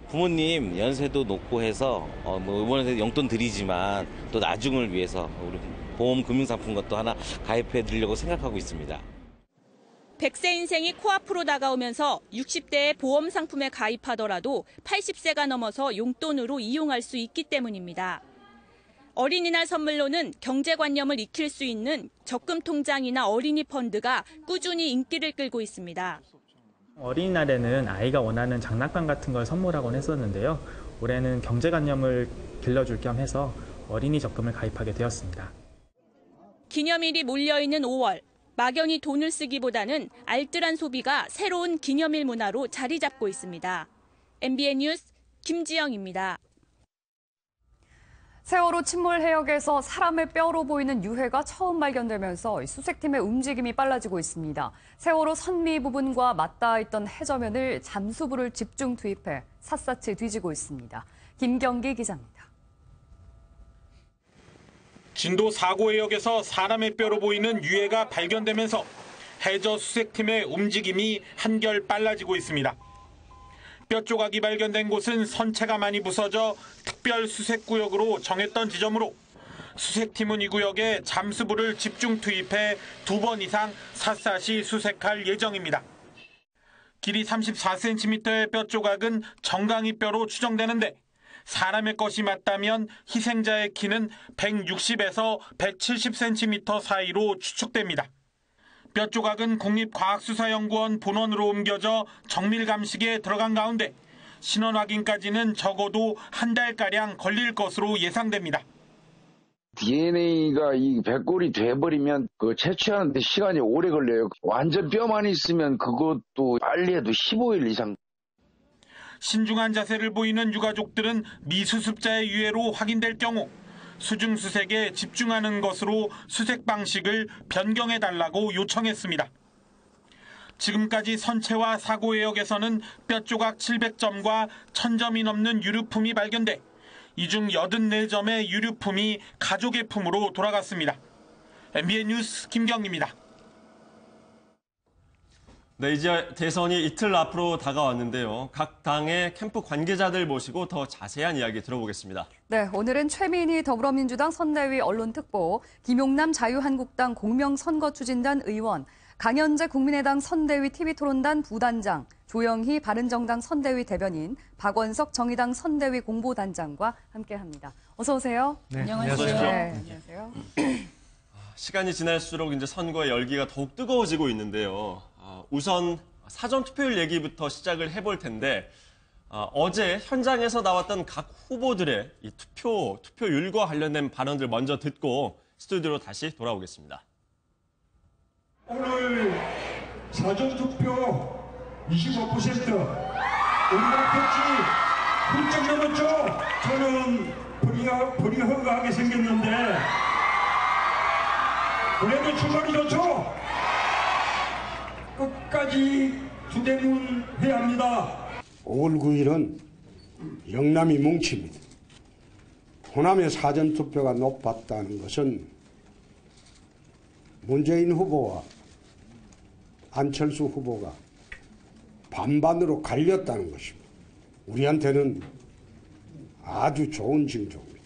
부모님 연세도 높고 해서 이번에 용돈 드리지만 또 나중을 위해서 우리 보험 금융상품 것도 하나 가입해 드리려고 생각하고 있습니다. 100세 인생이 코앞으로 다가오면서 60대의 보험 상품에 가입하더라도 80세가 넘어서 용돈으로 이용할 수 있기 때문입니다. 어린이날 선물로는 경제관념을 익힐 수 있는 적금 통장이나 어린이 펀드가 꾸준히 인기를 끌고 있습니다. 어린이날에는 아이가 원하는 장난감 같은 걸 선물하곤 했었는데요. 올해는 경제관념을 길러줄 겸 해서 어린이 적금을 가입하게 되었습니다. 기념일이 몰려있는 5월, 막연히 돈을 쓰기보다는 알뜰한 소비가 새로운 기념일 문화로 자리 잡고 있습니다. MBN 뉴스 김지영입니다. 세월호 침몰 해역에서 사람의 뼈로 보이는 유해가 처음 발견되면서 수색팀의 움직임이 빨라지고 있습니다. 세월호 선미 부분과 맞닿아 있던 해저면을 잠수부를 집중 투입해 샅샅이 뒤지고 있습니다. 김경기 기자입니다. 진도 4고 해역에서 사람의 뼈로 보이는 유해가 발견되면서 해저 수색팀의 움직임이 한결 빨라지고 있습니다. 뼈 조각이 발견된 곳은 선체가 많이 부서져 특별 수색구역으로 정했던 지점으로 수색팀은 이 구역에 잠수부를 집중 투입해 2번 이상 샅샅이 수색할 예정입니다. 길이 34cm의 뼈 조각은 정강이 뼈로 추정되는데 사람의 것이 맞다면 희생자의 키는 160에서 170cm 사이로 추측됩니다. 뼈 조각은 국립과학수사연구원 본원으로 옮겨져 정밀 감식에 들어간 가운데 신원 확인까지는 적어도 한 달가량 걸릴 것으로 예상됩니다. DNA가 이 백골이 돼버리면 그 채취하는데 시간이 오래 걸려요. 완전 뼈만 있으면 그것도 빨리 해도 15일 이상. 신중한 자세를 보이는 유가족들은 미수습자의 유해로 확인될 경우 수중수색에 집중하는 것으로 수색 방식을 변경해달라고 요청했습니다. 지금까지 선체와 사고해역에서는 뼈조각 700점과 1000점이 넘는 유류품이 발견돼 이 중 84점의 유류품이 가족의 품으로 돌아갔습니다. MBN 뉴스 김경입니다. 네, 이제 대선이 이틀 앞으로 다가왔는데요. 각 당의 캠프 관계자들 모시고 더 자세한 이야기 들어보겠습니다. 네, 오늘은 최민희 더불어민주당 선대위 언론특보, 김용남 자유한국당 공명선거추진단 의원, 강현재 국민의당 선대위 TV토론단 부단장, 조영희 바른정당 선대위 대변인, 박원석 정의당 선대위 공보단장과 함께합니다. 어서 오세요. 네, 안녕하세요. 안녕하세요. 안녕하세요. 시간이 지날수록 이제 선거의 열기가 더욱 뜨거워지고 있는데요. 우선 사전 투표율 얘기부터 시작을 해볼 텐데 어제 현장에서 나왔던 각 후보들의 이 투표율과 관련된 발언들 먼저 듣고 스튜디오로 다시 돌아오겠습니다. 오늘 사전투표 25% 우리가 표층이 훌쩍 넘었죠. 저는 불이허가하게 생겼는데 그래도 출발이 좋죠. 끝까지 투대문 해야 합니다. 5월 9일은 영남이 뭉칩니다. 호남의 사전투표가 높았다는 것은 문재인 후보와 안철수 후보가 반반으로 갈렸다는 것입니다. 우리한테는 아주 좋은 징조입니다.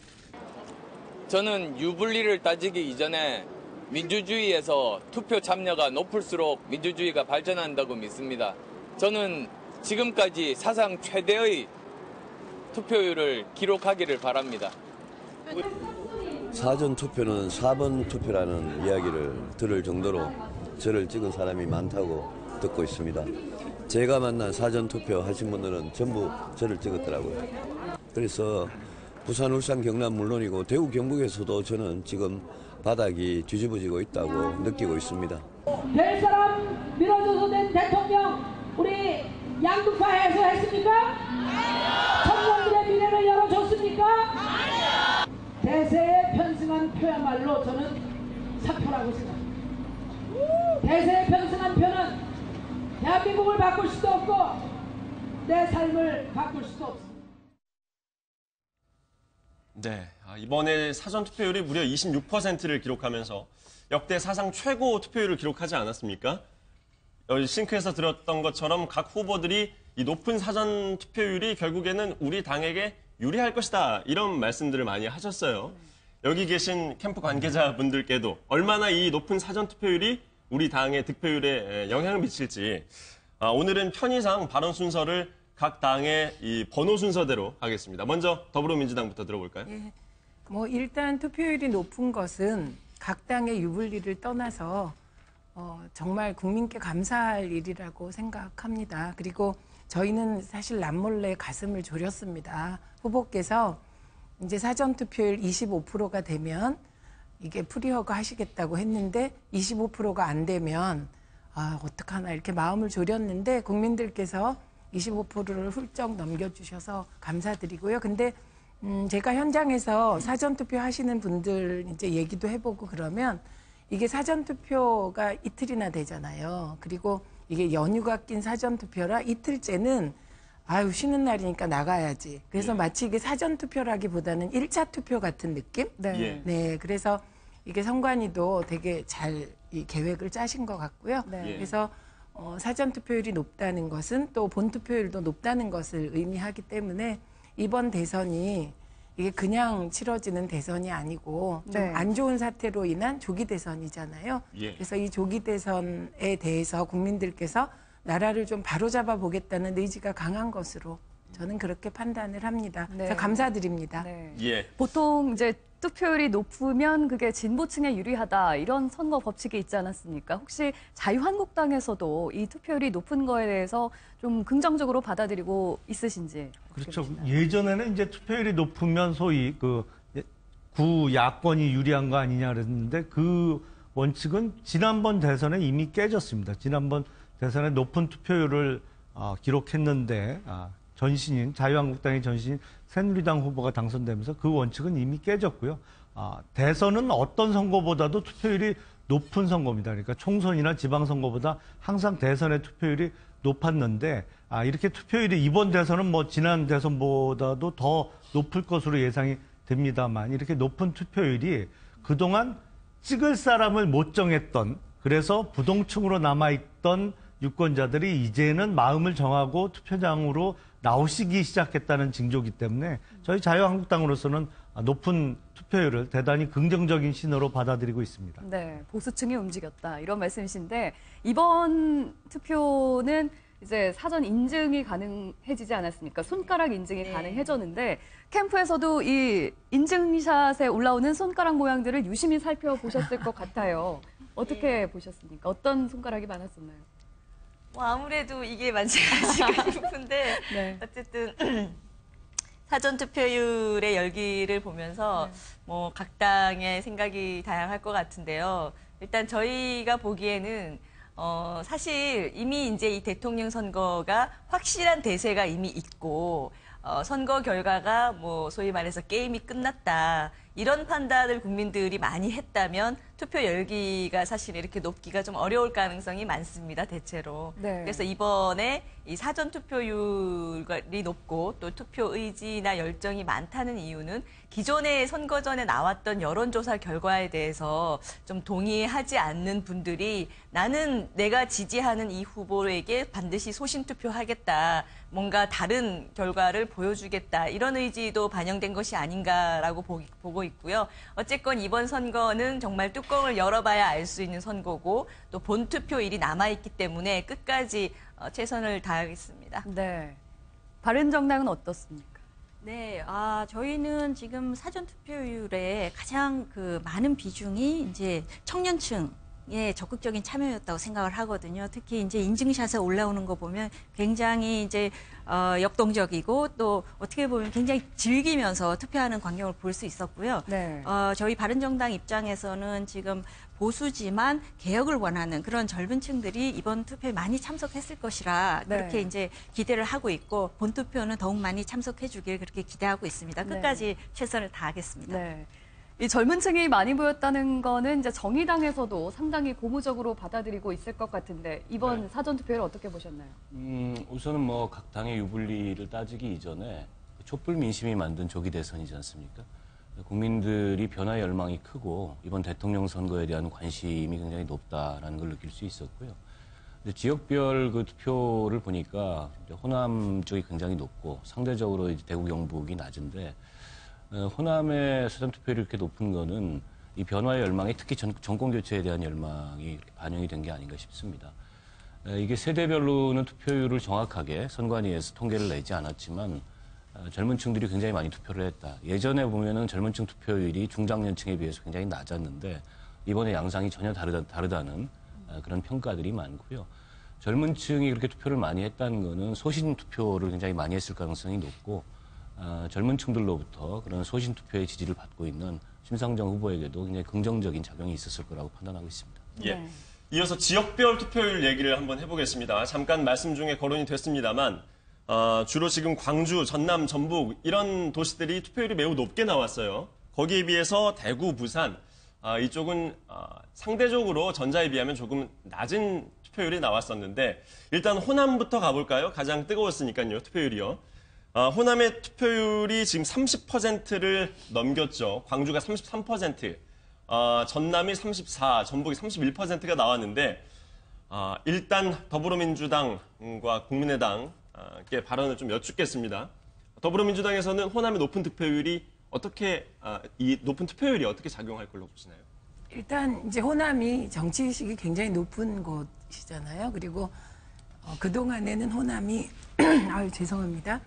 저는 유불리를 따지기 이전에 민주주의에서 투표 참여가 높을수록 민주주의가 발전한다고 믿습니다. 저는 지금까지 사상 최대의 투표율을 기록하기를 바랍니다. 사전투표는 4번 투표라는 이야기를 들을 정도로 저를 찍은 사람이 많다고 듣고 있습니다. 제가 만난 사전투표 하신 분들은 전부 저를 찍었더라고요. 그래서 부산, 울산, 경남 물론이고 대구, 경북에서도 저는 지금 바닥이 뒤집어지고 있다고 느끼고 있습니다. 될 사람 밀어줘서 된 대통령 우리 양극화해서 했습니까? 청년들의 미래를 열어줬습니까? 대세에 편승한 표야말로 저는 사표라고 생각합니다. 대세에 편승한 표는 대한민국을 바꿀 수도 없고 내 삶을 바꿀 수도 없습니다. 네, 이번에 사전투표율이 무려 26%를 기록하면서 역대 사상 최고 투표율을 기록하지 않았습니까? 싱크에서 들었던 것처럼 각 후보들이 이 높은 사전투표율이 결국에는 우리 당에게 유리할 것이다 이런 말씀들을 많이 하셨어요. 여기 계신 캠프 관계자분들께도 얼마나 이 높은 사전투표율이 우리 당의 득표율에 영향을 미칠지 오늘은 편의상 발언 순서를 각 당의 이 번호 순서대로 하겠습니다. 먼저 더불어민주당부터 들어볼까요? 예, 일단 투표율이 높은 것은 각 당의 유불리를 떠나서 정말 국민께 감사할 일이라고 생각합니다. 그리고 저희는 사실 남몰래 가슴을 졸였습니다. 후보께서 이제 사전투표율 25%가 되면 이게 프리허가 하시겠다고 했는데 25%가 안 되면 어떡하나 이렇게 마음을 졸였는데 국민들께서 25%를 훌쩍 넘겨주셔서 감사드리고요. 근데 제가 현장에서 사전투표 하시는 분들 이제 얘기도 해보고 그러면 이게 사전투표가 이틀이나 되잖아요. 그리고 이게 연휴가 낀 사전투표라 이틀째는 쉬는 날이니까 나가야지. 그래서 마치 이게 사전투표라기보다는 1차 투표 같은 느낌? 네, 그래서 이게 선관위도 되게 잘 이 계획을 짜신 것 같고요. 그래서 사전투표율이 높다는 것은 또 본투표율도 높다는 것을 의미하기 때문에 이번 대선이 이게 그냥 치러지는 대선이 아니고 좀 안 좋은 사태로 인한 조기 대선이잖아요. 그래서 이 조기 대선에 대해서 국민들께서 나라를 좀 바로잡아 보겠다는 의지가 강한 것으로 저는 그렇게 판단을 합니다. 네. 그래서 감사드립니다. 네. 예. 보통 이제 투표율이 높으면 그게 진보층에 유리하다 이런 선거 법칙이 있지 않았습니까? 혹시 자유한국당에서도 이 투표율이 높은 거에 대해서 좀 긍정적으로 받아들이고 있으신지? 그렇죠. 예전에는 이제 투표율이 높으면 소위 그 구야권이 유리한 거 아니냐 그랬는데 그 원칙은 지난번 대선에 이미 깨졌습니다. 지난번 대선에 높은 투표율을 기록했는데 전신인 자유한국당의 전신인 새누리당 후보가 당선되면서 그 원칙은 이미 깨졌고요. 대선은 어떤 선거보다도 투표율이 높은 선거입니다. 그러니까 총선이나 지방선거보다 항상 대선의 투표율이 높았는데 이렇게 투표율이 이번 대선은 뭐 지난 대선보다도 더 높을 것으로 예상이 됩니다만 이렇게 높은 투표율이 그동안 찍을 사람을 못 정했던 그래서 부동층으로 남아있던 유권자들이 이제는 마음을 정하고 투표장으로 나오시기 시작했다는 징조이기 때문에 저희 자유한국당으로서는 높은 투표율을 대단히 긍정적인 신호로 받아들이고 있습니다. 네, 보수층이 움직였다 이런 말씀이신데 이번 투표는 이제 사전 인증이 가능해지지 않았습니까? 손가락 인증이 가능해졌는데 캠프에서도 이 인증샷에 올라오는 손가락 모양들을 유심히 살펴보셨을 것 같아요. 어떻게 보셨습니까? 어떤 손가락이 많았었나요? 뭐 아무래도 이게 만지가 싶은데 네. 어쨌든 사전 투표율의 열기를 보면서 뭐 각 당의 생각이 다양할 것 같은데요. 일단 저희가 보기에는 사실 이미 이제 이 대통령 선거가 확실한 대세가 이미 있고 선거 결과가 뭐 소위 말해서 게임이 끝났다. 이런 판단을 국민들이 많이 했다면 투표 열기가 사실 이렇게 높기가 좀 어려울 가능성이 많습니다, 대체로. 네. 그래서 이번에 이 사전 투표율이 높고 또 투표 의지나 열정이 많다는 이유는 기존의 선거 전에 나왔던 여론조사 결과에 대해서 좀 동의하지 않는 분들이 나는 내가 지지하는 이 후보에게 반드시 소신 투표하겠다. 뭔가 다른 결과를 보여주겠다. 이런 의지도 반영된 것이 아닌가라고 보고 있고요. 어쨌건 이번 선거는 정말 뚜껑을 열어봐야 알 수 있는 선거고 또 본투표일이 남아있기 때문에 끝까지 최선을 다하겠습니다. 네. 바른정당은 어떻습니까? 네, 저희는 지금 사전 투표율에 가장 많은 비중이 이제 청년층의 적극적인 참여였다고 생각을 하거든요. 특히 이제 인증샷에 올라오는 거 보면 굉장히 이제 역동적이고 또 어떻게 보면 굉장히 즐기면서 투표하는 광경을 볼 수 있었고요. 네. 저희 바른정당 입장에서는 지금 보수지만 개혁을 원하는 그런 젊은 층들이 이번 투표에 많이 참석했을 것이라 네. 그렇게 이제 기대를 하고 있고 본투표는 더욱 많이 참석해 주길 그렇게 기대하고 있습니다. 끝까지 최선을 다하겠습니다. 네. 이 젊은 층이 많이 보였다는 거는 이제 정의당에서도 상당히 고무적으로 받아들이고 있을 것 같은데 이번 사전 투표를 어떻게 보셨나요? 우선은 뭐 각 당의 유불리를 따지기 이전에 촛불 민심이 만든 조기 대선이지 않습니까? 국민들이 변화의 열망이 크고 이번 대통령 선거에 대한 관심이 굉장히 높다라는 걸 느낄 수 있었고요. 근데 지역별 그 투표를 보니까 호남 쪽이 굉장히 높고 상대적으로 이제 대구 경북이 낮은데 호남의 사전 투표율이 이렇게 높은 거는 이 변화의 열망이 특히 정권 교체에 대한 열망이 반영이 된 게 아닌가 싶습니다. 이게 세대별로는 투표율을 정확하게 선관위에서 통계를 내지 않았지만 젊은 층들이 굉장히 많이 투표를 했다. 예전에 보면은 젊은 층 투표율이 중장년층에 비해서 굉장히 낮았는데 이번에 양상이 전혀 다르다는 그런 평가들이 많고요. 젊은 층이 그렇게 투표를 많이 했다는 거는 소신 투표를 굉장히 많이 했을 가능성이 높고 젊은 층들로부터 그런 소신 투표의 지지를 받고 있는 심상정 후보에게도 굉장히 긍정적인 작용이 있었을 거라고 판단하고 있습니다. 예. 이어서 지역별 투표율 얘기를 한번 해보겠습니다. 잠깐 말씀 중에 거론이 됐습니다만 주로 지금 광주, 전남, 전북 이런 도시들이 투표율이 매우 높게 나왔어요. 거기에 비해서 대구, 부산 이쪽은 상대적으로 전자에 비하면 조금 낮은 투표율이 나왔었는데 일단 호남부터 가볼까요? 가장 뜨거웠으니까요. 투표율이요. 호남의 투표율이 지금 30%를 넘겼죠. 광주가 33%, 전남이 34%, 전북이 31%가 나왔는데 일단 더불어민주당과 국민의당께 발언을 좀 여쭙겠습니다. 더불어민주당에서는 호남의 높은 투표율이 이 높은 투표율이 어떻게 작용할 걸로 보시나요? 일단 이제 호남이 정치의식이 굉장히 높은 곳이잖아요. 그리고 그동안에는 호남이 아유 죄송합니다.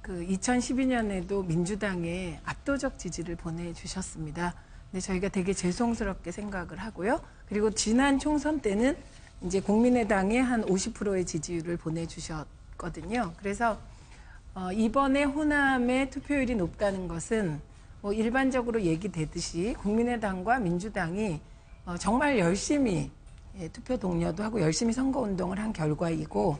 그 2012년에도 민주당에 압도적 지지를 보내주셨습니다. 근데 저희가 되게 죄송스럽게 생각을 하고요. 그리고 지난 총선 때는 이제 국민의당에 한 50%의 지지율을 보내주셨거든요. 그래서 이번에 호남의 투표율이 높다는 것은 뭐 일반적으로 얘기되듯이 국민의당과 민주당이 정말 열심히 투표 동료도 하고 열심히 선거운동을 한 결과이고,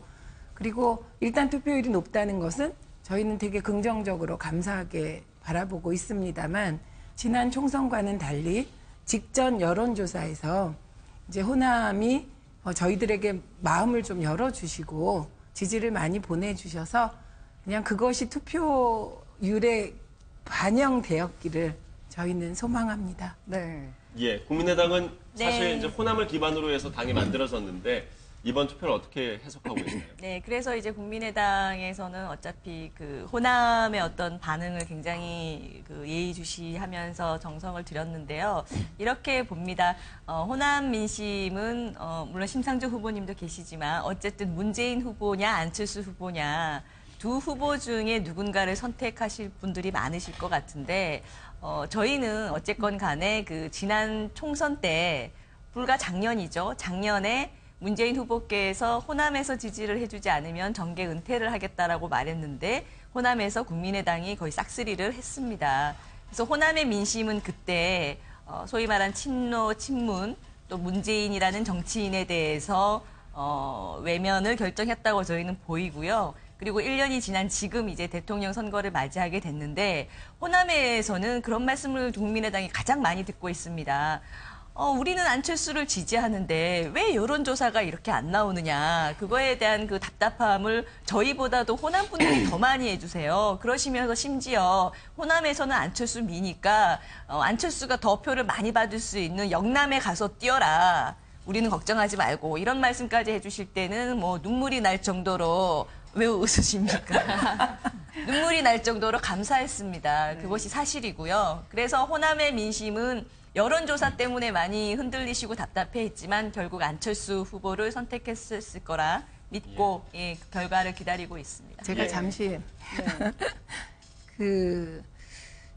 그리고 일단 투표율이 높다는 것은 저희는 되게 긍정적으로 감사하게 바라보고 있습니다만, 지난 총선과는 달리 직전 여론조사에서 이제 호남이 저희들에게 마음을 좀 열어주시고 지지를 많이 보내주셔서 그냥 그것이 투표율에 반영되었기를 저희는 소망합니다. 네. 예, 국민의당은 사실 네. 이제 호남을 기반으로 해서 당이 만들어졌는데 이번 투표를 어떻게 해석하고 계시나요? 네, 그래서 이제 국민의당에서는 어차피 그 호남의 어떤 반응을 굉장히 그 예의주시하면서 정성을 들였는데요. 이렇게 봅니다. 호남 민심은 물론 심상정 후보님도 계시지만 어쨌든 문재인 후보냐 안철수 후보냐 두 후보 중에 누군가를 선택하실 분들이 많으실 것 같은데 저희는 어쨌건 간에 그 지난 총선 때 불과 작년이죠. 작년에 문재인 후보께서 호남에서 지지를 해주지 않으면 정계 은퇴를 하겠다라고 말했는데 호남에서 국민의당이 거의 싹쓸이를 했습니다. 그래서 호남의 민심은 그때 소위 말한 친노, 친문 또 문재인이라는 정치인에 대해서 외면을 결정했다고 저희는 보이고요. 그리고 1년이 지난 지금 이제 대통령 선거를 맞이하게 됐는데 호남에서는 그런 말씀을 국민의당이 가장 많이 듣고 있습니다. 우리는 안철수를 지지하는데 왜 여론조사가 이렇게 안 나오느냐. 그거에 대한 그 답답함을 저희보다도 호남 분들이 더 많이 해주세요. 그러시면서 심지어 호남에서는 안철수 미니까 안철수가 더 표를 많이 받을 수 있는 영남에 가서 뛰어라. 우리는 걱정하지 말고 이런 말씀까지 해주실 때는 뭐 눈물이 날 정도로 왜 웃으십니까? 눈물이 날 정도로 감사했습니다. 그것이 사실이고요. 그래서 호남의 민심은 여론조사 때문에 많이 흔들리시고 답답해했지만 결국 안철수 후보를 선택했을 거라 믿고 그 결과를 기다리고 있습니다. 제가 잠시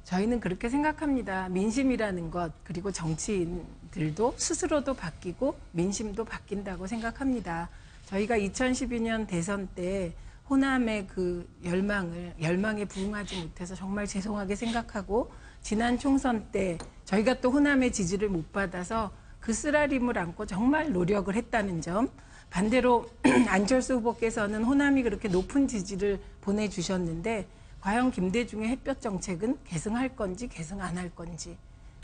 저희는 그렇게 생각합니다. 민심이라는 것 그리고 정치인들도 스스로도 바뀌고 민심도 바뀐다고 생각합니다. 저희가 2012년 대선 때 호남의 그 열망에 부응하지 못해서 정말 죄송하게 생각하고 지난 총선 때 저희가 또 호남의 지지를 못 받아서 그 쓰라림을 안고 정말 노력을 했다는 점, 반대로 안철수 후보께서는 호남이 그렇게 높은 지지를 보내주셨는데 과연 김대중의 햇볕 정책은 계승할 건지 계승 안 할 건지,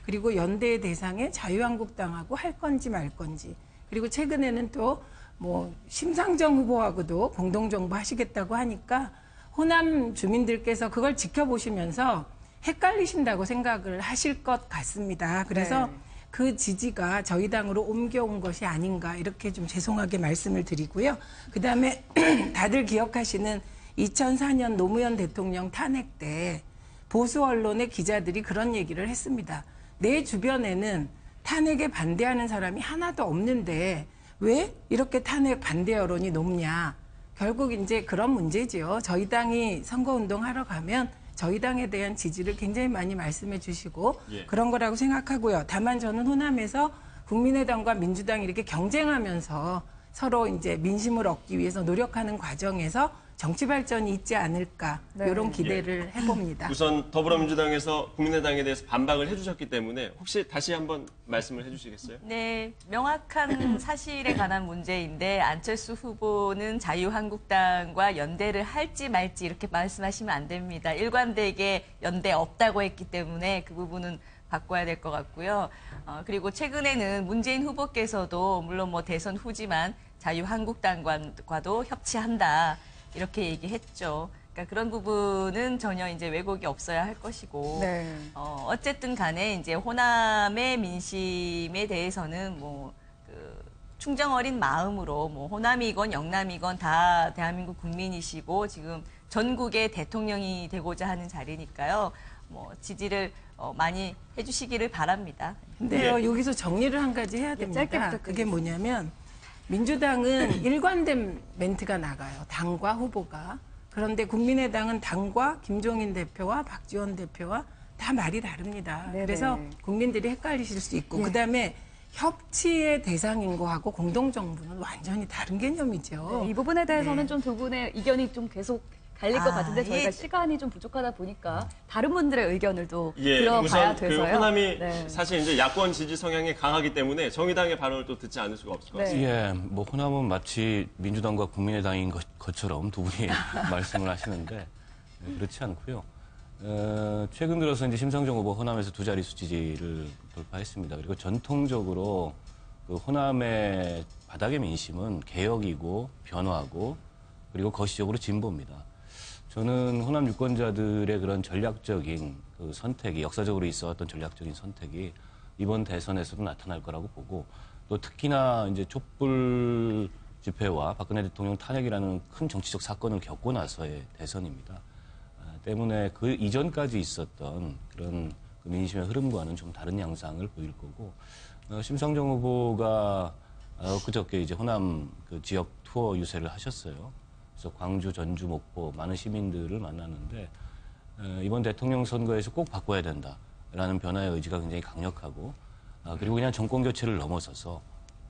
그리고 연대의 대상에 자유한국당하고 할 건지 말 건지, 그리고 최근에는 또 뭐 심상정 후보하고도 공동정부 하시겠다고 하니까 호남 주민들께서 그걸 지켜보시면서 헷갈리신다고 생각을 하실 것 같습니다. 그래서 그 지지가 저희 당으로 옮겨온 것이 아닌가 이렇게 좀 죄송하게 말씀을 드리고요. 그다음에 다들 기억하시는 2004년 노무현 대통령 탄핵 때 보수 언론의 기자들이 그런 얘기를 했습니다. 내 주변에는 탄핵에 반대하는 사람이 하나도 없는데 왜 이렇게 탄핵 반대 여론이 높냐. 결국 이제 그런 문제지요. 저희 당이 선거운동 하러 가면 저희 당에 대한 지지를 굉장히 많이 말씀해 주시고 그런 거라고 생각하고요. 다만 저는 호남에서 국민의당과 민주당이 이렇게 경쟁하면서 서로 이제 민심을 얻기 위해서 노력하는 과정에서 정치 발전이 있지 않을까 이런 기대를 해봅니다. 우선 더불어민주당에서 국민의당에 대해서 반박을 해주셨기 때문에 혹시 다시 한번 말씀을 해주시겠어요? 네, 명확한 사실에 관한 문제인데 안철수 후보는 자유한국당과 연대를 할지 말지 이렇게 말씀하시면 안 됩니다. 일관되게 연대 없다고 했기 때문에 그 부분은 바꿔야 될 것 같고요. 그리고 최근에는 문재인 후보께서도 물론 뭐 대선 후지만 자유한국당과도 협치한다. 이렇게 얘기했죠. 그러니까 그런 부분은 전혀 이제 왜곡이 없어야 할 것이고, 어쨌든 간에 이제 호남의 민심에 대해서는 뭐 충정 어린 마음으로 뭐 호남이건 영남이건 다 대한민국 국민이시고 지금 전국의 대통령이 되고자 하는 자리니까요. 뭐 지지를 많이 해주시기를 바랍니다. 근데요, 여기서 정리를 한 가지 해야 됩니다. 그게 뭐냐면 민주당은 일관된 멘트가 나가요. 당과 후보가. 그런데 국민의당은 당과 김종인 대표와 박지원 대표와 다 말이 다릅니다. 네네. 그래서 국민들이 헷갈리실 수 있고 예. 그다음에 협치의 대상인 거하고 공동정부는 완전히 다른 개념이죠. 네, 이 부분에 대해서는 네. 좀 두 분의 의견이 좀 계속 갈릴 것 같은데 저희가 시간이 좀 부족하다 보니까 다른 분들의 의견을 또 들어봐야 우선 돼서요. 그 호남이 네. 사실 이제 야권 지지 성향이 강하기 때문에 정의당의 발언을 또 듣지 않을 수가 없을 것 같습니다. 예, 뭐 호남은 마치 민주당과 국민의당인 것처럼 두 분이 말씀을 하시는데 그렇지 않고요. 최근 들어서 이제 심상정 후보 호남에서 두 자릿수 지지를 돌파했습니다. 그리고 전통적으로 그 호남의 바닥의 민심은 개혁이고 변화고 그리고 거시적으로 진보입니다. 저는 호남 유권자들의 그런 전략적인 그 선택이 역사적으로 있어왔던 전략적인 선택이 이번 대선에서도 나타날 거라고 보고 또 특히나 이제 촛불 집회와 박근혜 대통령 탄핵이라는 큰 정치적 사건을 겪고 나서의 대선입니다. 때문에 그 이전까지 있었던 그런 그 민심의 흐름과는 좀 다른 양상을 보일 거고 심상정 후보가 그저께 이제 호남 그 지역 투어 유세를 하셨어요. 그래서 광주, 전주, 목포 많은 시민들을 만났는데 이번 대통령 선거에서 꼭 바꿔야 된다라는 변화의 의지가 굉장히 강력하고 그리고 그냥 정권 교체를 넘어서서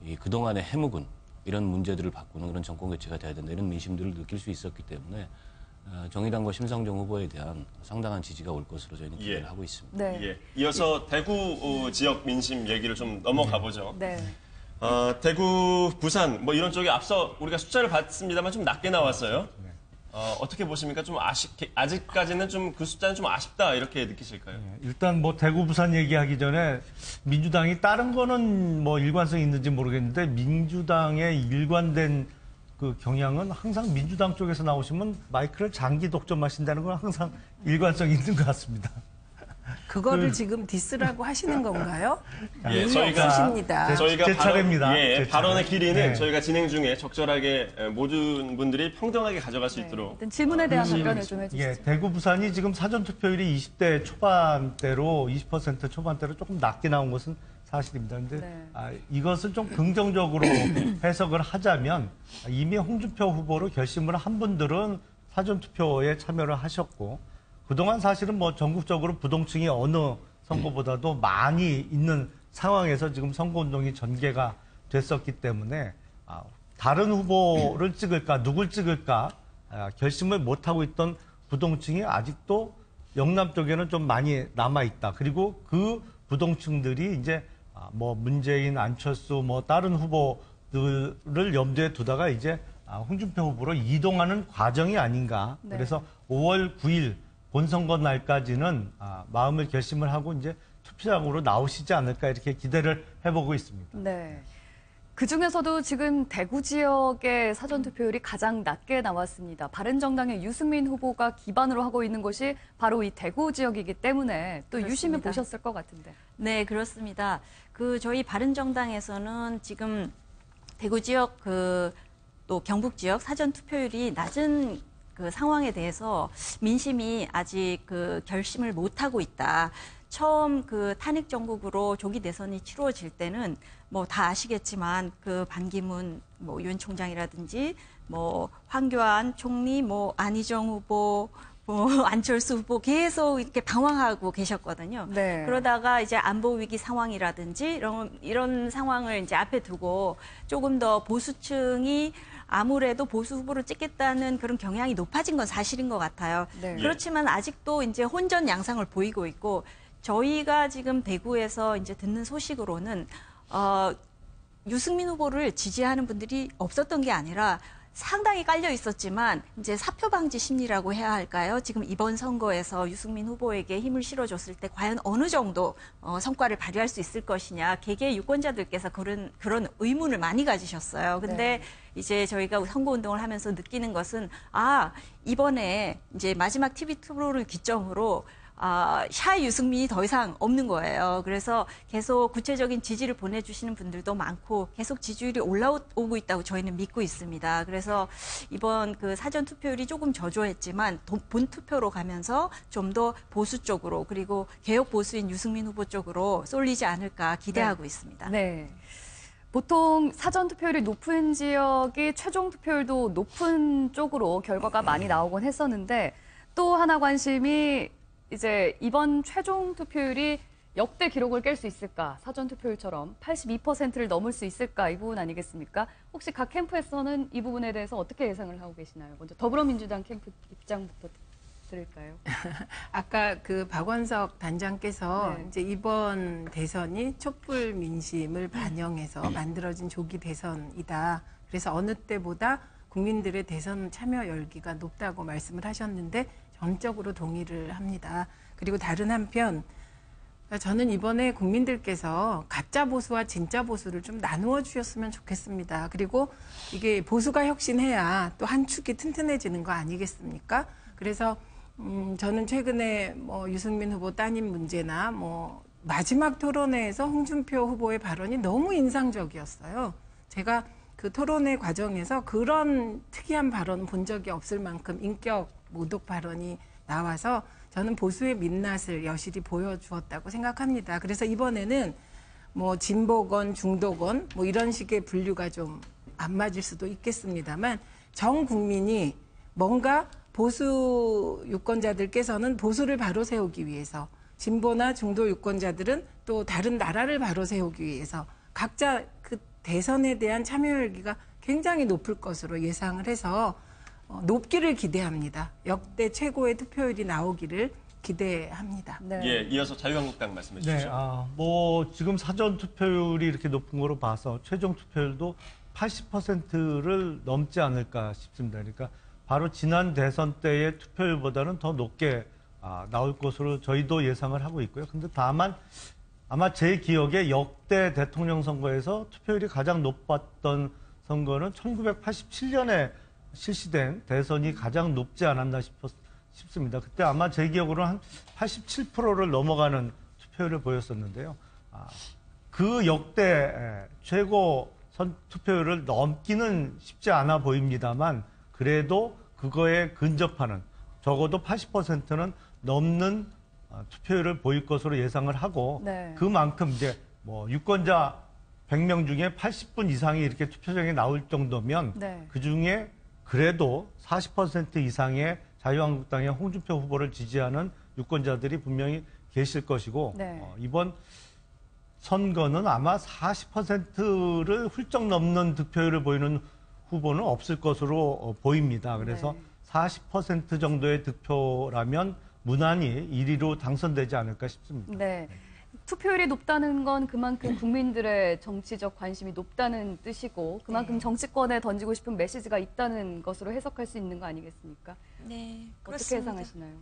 이 그동안의 해묵은 이런 문제들을 바꾸는 그런 정권 교체가 돼야 된다 이런 민심들을 느낄 수 있었기 때문에 정의당과 심상정 후보에 대한 상당한 지지가 올 것으로 저희는 기대를 하고 있습니다. 네. 예. 이어서 대구 지역 민심 얘기를 좀 넘어가 보죠. 네. 대구, 부산 뭐 이런 쪽에 앞서 우리가 숫자를 봤습니다만 좀 낮게 나왔어요. 어떻게 보십니까? 좀 아직까지는 좀 그 숫자는 좀 아쉽다 이렇게 느끼실까요? 일단 뭐 대구, 부산 얘기하기 전에 민주당이 다른 거는 뭐 일관성이 있는지 모르겠는데 민주당의 일관된 그 경향은 항상 민주당 쪽에서 나오시면 마이크를 장기 독점하신다는 건 항상 일관성이 있는 것 같습니다. 그거를 지금 디스라고 하시는 건가요? 예, 없으십니다. 저희가 제 차례입니다. 제 발언의 차례. 길이는 네. 저희가 진행 중에 적절하게 모든 분들이 평등하게 가져갈 수 있도록 일단 질문에 대한 답변을 좀 해주시죠. 예, 대구, 부산이 지금 사전 투표율이 20대 초반대로 20% 초반대로 조금 낮게 나온 것은 사실입니다. 그런데 이것을 좀 긍정적으로 해석을 하자면 이미 홍준표 후보로 결심을 한 분들은 사전 투표에 참여를 하셨고 그동안 사실은 뭐 전국적으로 부동층이 어느 선거보다도 많이 있는 상황에서 지금 선거운동이 전개가 됐었기 때문에 다른 후보를 찍을까 누굴 찍을까 결심을 못하고 있던 부동층이 아직도 영남 쪽에는 좀 많이 남아있다. 그리고 그 부동층들이 이제 뭐 문재인, 안철수 뭐 다른 후보들을 염두에 두다가 이제 홍준표 후보로 이동하는 과정이 아닌가. 네. 그래서 5월 9일 본선거 날까지는 마음을 결심을 하고 이제 투표장으로 나오시지 않을까 이렇게 기대를 해보고 있습니다. 네. 그 중에서도 지금 대구 지역의 사전투표율이 가장 낮게 나왔습니다. 바른정당의 유승민 후보가 기반으로 하고 있는 것이 바로 이 대구 지역이기 때문에 또 유심히 보셨을 것 같은데. 네, 그렇습니다. 저희 바른정당에서는 지금 대구 지역 또 경북 지역 사전 투표율이 낮은 그 상황에 대해서 민심이 아직 결심을 못하고 있다. 처음 탄핵 정국으로 조기 대선이 치루어질 때는 뭐 다 아시겠지만 반기문 유엔 총장이라든지 황교안 총리, 안희정 후보, 안철수 후보 계속 이렇게 방황하고 계셨거든요. 네. 그러다가 이제 안보 위기 상황이라든지 이런 상황을 이제 앞에 두고 조금 더 보수층이 아무래도 보수 후보를 찍겠다는 그런 경향이 높아진 건 사실인 것 같아요. 네. 그렇지만 아직도 이제 혼전 양상을 보이고 있고 저희가 지금 대구에서 이제 듣는 소식으로는 유승민 후보를 지지하는 분들이 없었던 게 아니라 상당히 깔려 있었지만 이제 사표 방지 심리라고 해야 할까요? 지금 이번 선거에서 유승민 후보에게 힘을 실어줬을 때 과연 어느 정도 성과를 발휘할 수 있을 것이냐 개개 유권자들께서 그런 의문을 많이 가지셨어요. 근데 이제 저희가 선거운동을 하면서 느끼는 것은 이번에 이제 마지막 TV 투표를 기점으로 샤이 유승민이 더 이상 없는 거예요. 그래서 계속 구체적인 지지를 보내주시는 분들도 많고 계속 지지율이 올라오고 있다고 저희는 믿고 있습니다. 그래서 이번 사전 투표율이 조금 저조했지만 본 투표로 가면서 좀 더 보수 쪽으로 그리고 개혁 보수인 유승민 후보 쪽으로 쏠리지 않을까 기대하고 있습니다. 네. 보통 사전 투표율이 높은 지역이 최종 투표율도 높은 쪽으로 결과가 많이 나오곤 했었는데 또 하나 관심이 이제 이번 최종 투표율이 역대 기록을 깰 수 있을까? 사전 투표율처럼 82%를 넘을 수 있을까? 이 부분 아니겠습니까? 혹시 각 캠프에서는 이 부분에 대해서 어떻게 예상을 하고 계시나요? 먼저 더불어민주당 캠프 입장부터 들을까요? 아까 그 박원석 단장께서 네. 이제 이번 대선이 촛불 민심을 반영해서 만들어진 조기 대선이다. 그래서 어느 때보다 국민들의 대선 참여 열기가 높다고 말씀을 하셨는데 전적으로 동의를 합니다. 그리고 다른 한편 저는 이번에 국민들께서 가짜 보수와 진짜 보수를 좀 나누어 주셨으면 좋겠습니다. 그리고 이게 보수가 혁신해야 또 한 축이 튼튼해지는 거 아니겠습니까? 그래서 저는 최근에 뭐 유승민 후보 따님 문제나 뭐 마지막 토론회에서 홍준표 후보의 발언이 너무 인상적이었어요. 제가 그 토론회 과정에서 그런 특이한 발언 본 적이 없을 만큼 인격 모독 발언이 나와서 저는 보수의 민낯을 여실히 보여주었다고 생각합니다. 그래서 이번에는 뭐 진보건 중도건 뭐 이런 식의 분류가 좀 안 맞을 수도 있겠습니다만 전 국민이 뭔가 보수 유권자들께서는 보수를 바로 세우기 위해서 진보나 중도 유권자들은 또 다른 나라를 바로 세우기 위해서 각자 그 대선에 대한 참여 열기가 굉장히 높을 것으로 예상을 해서 높기를 기대합니다. 역대 최고의 투표율이 나오기를 기대합니다. 예, 이어서 자유한국당 말씀해 주시죠. 네, 뭐 지금 사전 투표율이 이렇게 높은 거로 봐서 최종 투표율도 80%를 넘지 않을까 싶습니다. 그러니까 바로 지난 대선 때의 투표율보다는 더 높게 나올 것으로 저희도 예상을 하고 있고요. 근데 다만 아마 제 기억에 역대 대통령 선거에서 투표율이 가장 높았던 선거는 1987년에 실시된 대선이 가장 높지 않았나 싶습니다. 그때 아마 제 기억으로는 한 87%를 넘어가는 투표율을 보였었는데요. 그 역대 최고 투표율을 넘기는 쉽지 않아 보입니다만 그래도 그거에 근접하는 적어도 80%는 넘는 투표율을 보일 것으로 예상을 하고 네. 그만큼 이제 뭐 유권자 100명 중에 80분 이상이 이렇게 투표장에 나올 정도면 네. 그중에 그래도 40% 이상의 자유한국당의 홍준표 후보를 지지하는 유권자들이 분명히 계실 것이고 네. 이번 선거는 아마 40%를 훌쩍 넘는 득표율을 보이는 후보는 없을 것으로 보입니다. 그래서 네. 40% 정도의 득표라면 무난히 1위로 당선되지 않을까 싶습니다. 네. 투표율이 높다는 건 그만큼 국민들의 정치적 관심이 높다는 뜻이고 그만큼 정치권에 던지고 싶은 메시지가 있다는 것으로 해석할 수 있는 거 아니겠습니까? 네, 어떻게 그렇습니다. 예상하시나요?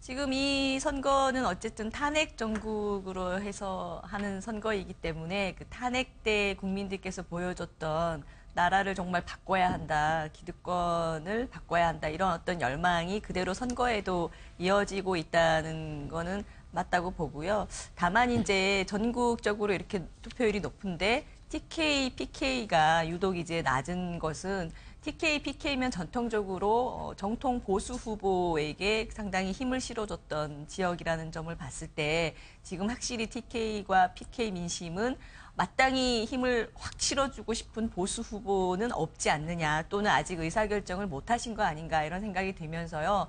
지금 이 선거는 어쨌든 탄핵 정국으로 해서 하는 선거이기 때문에 그 탄핵 때 국민들께서 보여줬던 나라를 정말 바꿔야 한다, 기득권을 바꿔야 한다 이런 어떤 열망이 그대로 선거에도 이어지고 있다는 거는 맞다고 보고요. 다만 이제 전국적으로 이렇게 투표율이 높은데 TK, PK가 유독 이제 낮은 것은 TK, PK면 전통적으로 정통 보수 후보에게 상당히 힘을 실어줬던 지역이라는 점을 봤을 때 지금 확실히 TK과 PK 민심은 마땅히 힘을 확 실어주고 싶은 보수 후보는 없지 않느냐 또는 아직 의사결정을 못하신 거 아닌가 이런 생각이 들면서요.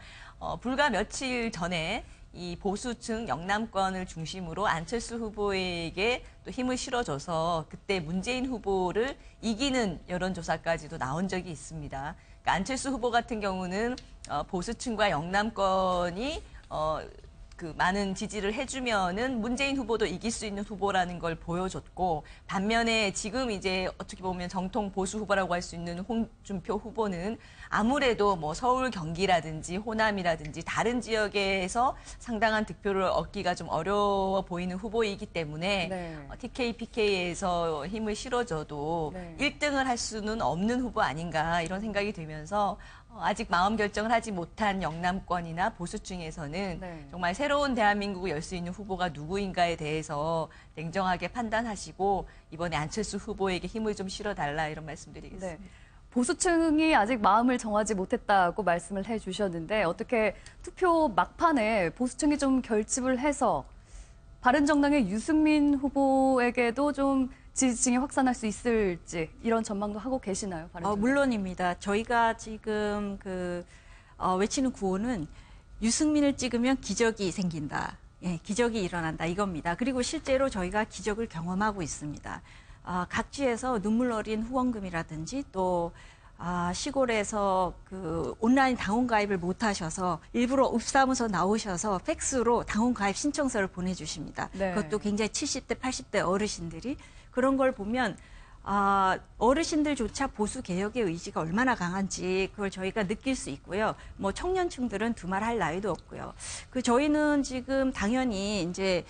불과 며칠 전에 이 보수층 영남권을 중심으로 안철수 후보에게 또 힘을 실어줘서 그때 문재인 후보를 이기는 여론조사까지도 나온 적이 있습니다. 그러니까 안철수 후보 같은 경우는 보수층과 영남권이 그 많은 지지를 해주면은 문재인 후보도 이길 수 있는 후보라는 걸 보여줬고 반면에 지금 이제 어떻게 보면 정통 보수 후보라고 할 수 있는 홍준표 후보는 아무래도 뭐 서울 경기라든지 호남이라든지 다른 지역에서 상당한 득표를 얻기가 좀 어려워 보이는 후보이기 때문에 네. TK, PK에서 힘을 실어줘도 네. 1등을 할 수는 없는 후보 아닌가 이런 생각이 들면서 아직 마음 결정을 하지 못한 영남권이나 보수층에서는 네. 정말 새로운 대한민국을 열 수 있는 후보가 누구인가에 대해서 냉정하게 판단하시고 이번에 안철수 후보에게 힘을 좀 실어달라 이런 말씀드리겠습니다. 네. 보수층이 아직 마음을 정하지 못했다고 말씀을 해주셨는데 어떻게 투표 막판에 보수층이 좀 결집을 해서 바른정당의 유승민 후보에게도 좀 지지층이 확산할 수 있을지 이런 전망도 하고 계시나요? 물론입니다. 저희가 지금 외치는 구호는 유승민을 찍으면 기적이 생긴다. 예, 기적이 일어난다 이겁니다. 그리고 실제로 저희가 기적을 경험하고 있습니다. 각지에서 눈물 어린 후원금이라든지 또 시골에서 온라인 당원 가입을 못 하셔서 일부러 읍사무소 나오셔서 팩스로 당원 가입 신청서를 보내주십니다. 네. 그것도 굉장히 70대, 80대 어르신들이 그런 걸 보면 어르신들조차 보수 개혁의 의지가 얼마나 강한지 그걸 저희가 느낄 수 있고요. 뭐 청년층들은 두말할 나위도 없고요. 저희는 지금 당연히 이제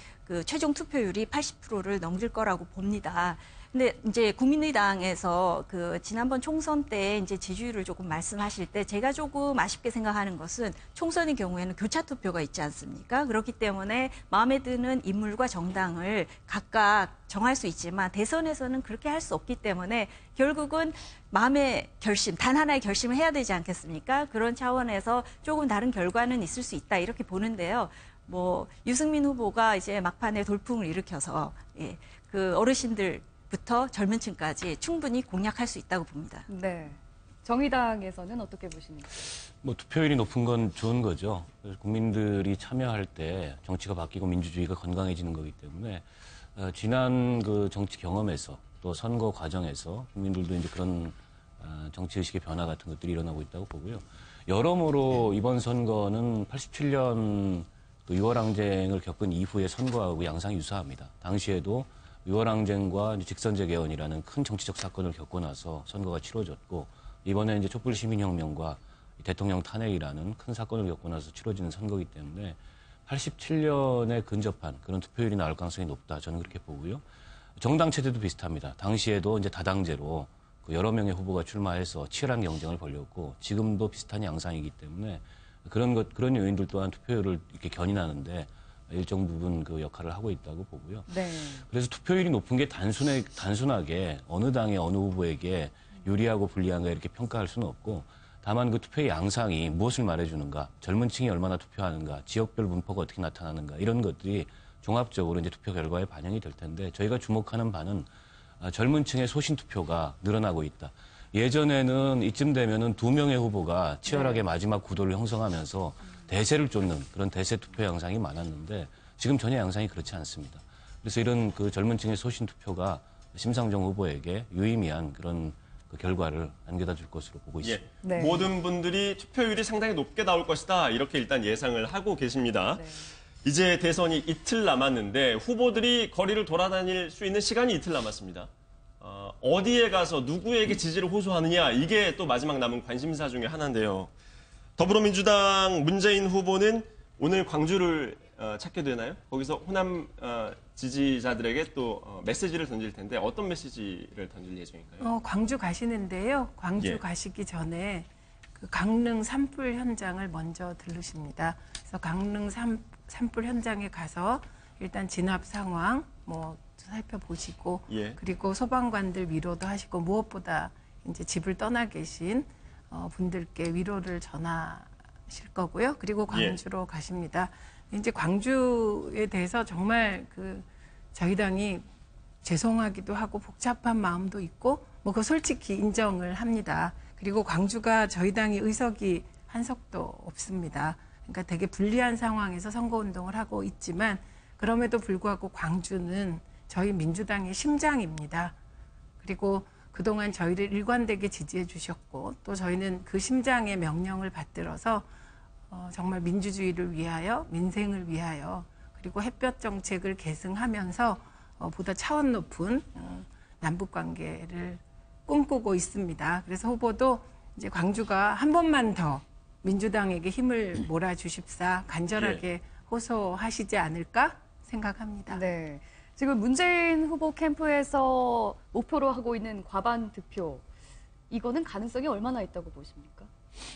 최종 투표율이 80%를 넘길 거라고 봅니다. 근데 이제 국민의당에서 지난번 총선 때 이제 지지율을 조금 말씀하실 때 제가 조금 아쉽게 생각하는 것은 총선의 경우에는 교차 투표가 있지 않습니까? 그렇기 때문에 마음에 드는 인물과 정당을 각각 정할 수 있지만 대선에서는 그렇게 할 수 없기 때문에 결국은 마음의 결심, 단 하나의 결심을 해야 되지 않겠습니까? 그런 차원에서 조금 다른 결과는 있을 수 있다 이렇게 보는데요. 유승민 후보가 이제 막판에 돌풍을 일으켜서 어르신들부터 젊은 층까지 충분히 공략할 수 있다고 봅니다. 네. 정의당에서는 어떻게 보십니까? 투표율이 높은 건 좋은 거죠. 국민들이 참여할 때 정치가 바뀌고 민주주의가 건강해지는 거기 때문에 지난 정치 경험에서 또 선거 과정에서 국민들도 이제 그런 정치의식의 변화 같은 것들이 일어나고 있다고 보고요. 여러모로 이번 선거는 87년 6월항쟁을 겪은 이후의 선거하고 양상이 유사합니다. 당시에도 6월항쟁과 직선제 개헌이라는 큰 정치적 사건을 겪고 나서 선거가 치러졌고 이번에 이제 촛불 시민혁명과 대통령 탄핵이라는 큰 사건을 겪고 나서 치러지는 선거이기 때문에 87년에 근접한 그런 투표율이 나올 가능성이 높다. 저는 그렇게 보고요. 정당 체제도 비슷합니다. 당시에도 이제 다당제로 여러 명의 후보가 출마해서 치열한 경쟁을 벌였고 지금도 비슷한 양상이기 때문에 그런 요인들 또한 투표율을 이렇게 견인하는데 일정 부분 역할을 하고 있다고 보고요. 네. 그래서 투표율이 높은 게 단순하게 어느 당의 어느 후보에게 유리하고 불리한가 이렇게 평가할 수는 없고 다만 투표의 양상이 무엇을 말해주는가, 젊은 층이 얼마나 투표하는가, 지역별 분포가 어떻게 나타나는가 이런 것들이 종합적으로 이제 투표 결과에 반영이 될 텐데 저희가 주목하는 바는 젊은 층의 소신 투표가 늘어나고 있다. 예전에는 이쯤 되면은 2명의 후보가 치열하게 마지막 구도를 형성하면서 대세를 쫓는 그런 대세 투표 양상이 많았는데 지금 전혀 양상이 그렇지 않습니다. 그래서 이런 젊은 층의 소신 투표가 심상정 후보에게 유의미한 그런 결과를 안겨다 줄 것으로 보고 있습니다. 네. 모든 분들이 투표율이 상당히 높게 나올 것이다. 이렇게 일단 예상을 하고 계십니다. 네. 이제 대선이 이틀 남았는데 후보들이 거리를 돌아다닐 수 있는 시간이 이틀 남았습니다. 어디에 가서 누구에게 지지를 호소하느냐 이게 또 마지막 남은 관심사 중에 하나인데요. 더불어민주당 문재인 후보는 오늘 광주를 찾게 되나요? 거기서 호남 지지자들에게 또 메시지를 던질 텐데 어떤 메시지를 던질 예정인가요? 광주 가시는데요. 광주 예. 가시기 전에 강릉 산불 현장을 먼저 들르십니다. 그래서 강릉 산불 현장에 가서 일단 진압 상황 살펴보시고 예. 그리고 소방관들 위로도 하시고 무엇보다 이제 집을 떠나 계신 분들께 위로를 전하실 거고요. 그리고 광주로 가십니다. 이제 광주에 대해서 정말 저희 당이 죄송하기도 하고 복잡한 마음도 있고 그거 솔직히 인정을 합니다. 그리고 광주가 저희 당이 의석이 한 석도 없습니다. 그러니까 되게 불리한 상황에서 선거운동을 하고 있지만 그럼에도 불구하고 광주는 저희 민주당의 심장입니다. 그리고 그동안 저희를 일관되게 지지해 주셨고 또 저희는 그 심장의 명령을 받들어서 정말 민주주의를 위하여 민생을 위하여 그리고 햇볕 정책을 계승하면서 보다 차원 높은 남북관계를 꿈꾸고 있습니다. 그래서 후보도 이제 광주가 한 번만 더 민주당에게 힘을 몰아주십사 간절하게 호소하시지 않을까 생각합니다. 네. 지금 문재인 후보 캠프에서 목표로 하고 있는 과반 득표, 이거는 가능성이 얼마나 있다고 보십니까?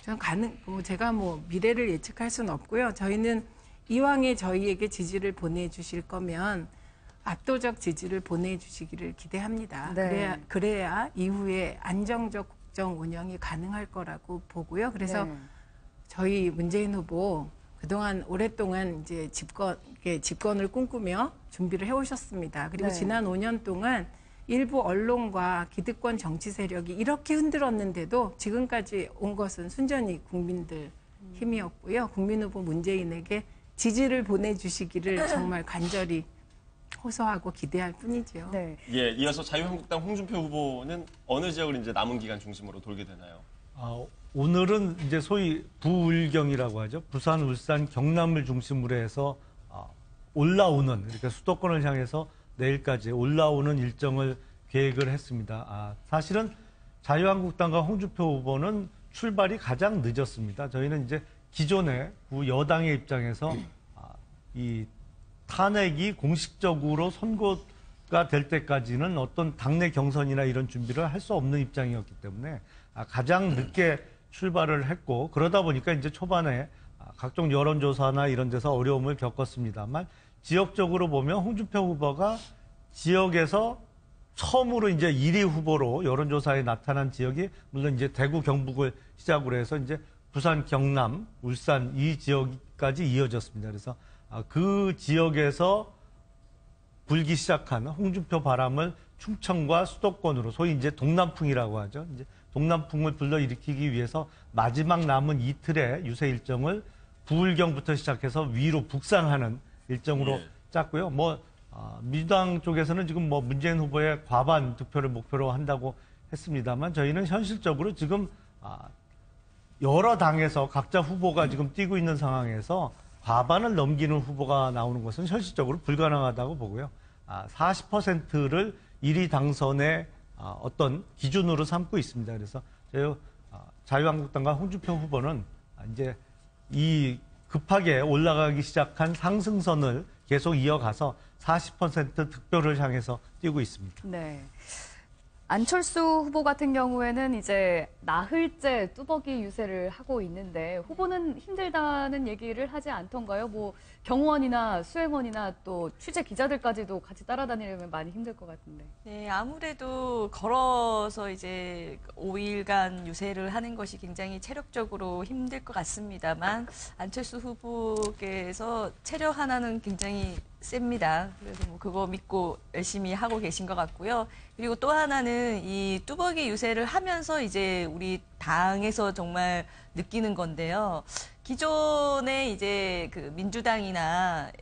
저는 제가 미래를 예측할 수는 없고요. 저희는 이왕에 저희에게 지지를 보내주실 거면 압도적 지지를 보내주시기를 기대합니다. 네. 그래야 이후에 안정적 국정 운영이 가능할 거라고 보고요. 그래서 저희 문재인 후보 그동안 오랫동안 이제 집권을 꿈꾸며 준비를 해오셨습니다. 그리고 지난 5년 동안 일부 언론과 기득권 정치 세력이 이렇게 흔들었는데도 지금까지 온 것은 순전히 국민들 힘이었고요. 국민 후보 문재인에게 지지를 보내주시기를 정말 간절히 호소하고 기대할 뿐이죠. 네. 예, 이어서 자유한국당 홍준표 후보는 어느 지역을 이제 남은 기간 중심으로 돌게 되나요? 오늘은 이제 소위 부울경이라고 하죠. 부산, 울산, 경남을 중심으로 해서 올라오는, 그러니까 수도권을 향해서 내일까지 올라오는 일정을 계획을 했습니다. 사실은 자유한국당과 홍준표 후보는 출발이 가장 늦었습니다. 저희는 이제 기존의 여당의 입장에서 이 탄핵이 공식적으로 선고가 될 때까지는 어떤 당내 경선이나 이런 준비를 할 수 없는 입장이었기 때문에 가장 늦게 출발을 했고, 그러다 보니까 이제 초반에 각종 여론조사나 이런 데서 어려움을 겪었습니다만, 지역적으로 보면 홍준표 후보가 지역에서 처음으로 이제 1위 후보로 여론조사에 나타난 지역이 물론 이제 대구, 경북을 시작으로 해서 이제 부산, 경남, 울산 이 지역까지 이어졌습니다. 그래서 그 지역에서 불기 시작한 홍준표 바람을 충청과 수도권으로 소위 이제 동남풍이라고 하죠. 이제 동남풍을 불러일으키기 위해서 마지막 남은 이틀의 유세 일정을 부울경부터 시작해서 위로 북상하는 일정으로 짰고요. 민주당 쪽에서는 지금 문재인 후보의 과반 득표를 목표로 한다고 했습니다만, 저희는 현실적으로 지금 여러 당에서 각자 후보가 지금 뛰고 있는 상황에서 과반을 넘기는 후보가 나오는 것은 현실적으로 불가능하다고 보고요. 40%를 1위 당선의 어떤 기준으로 삼고 있습니다. 그래서 저희 자유한국당과 홍준표 후보는 이제 이 급하게 올라가기 시작한 상승선을 계속 이어가서 40% 득표를 향해서 뛰고 있습니다. 네. 안철수 후보 같은 경우에는 이제 나흘째 뚜벅이 유세를 하고 있는데 후보는 힘들다는 얘기를 하지 않던가요? 경호원이나 수행원이나 또 취재 기자들까지도 같이 따라다니려면 많이 힘들 것 같은데. 네, 아무래도 걸어서 이제 5일간 유세를 하는 것이 굉장히 체력적으로 힘들 것 같습니다만, 안철수 후보께서 체력 하나는 굉장히 셉니다. 그래서 그거 믿고 열심히 하고 계신 것 같고요. 그리고 또 하나는 이 뚜벅이 유세를 하면서 이제 우리 당에서 정말 느끼는 건데요. 기존에 이제 그 민주당이나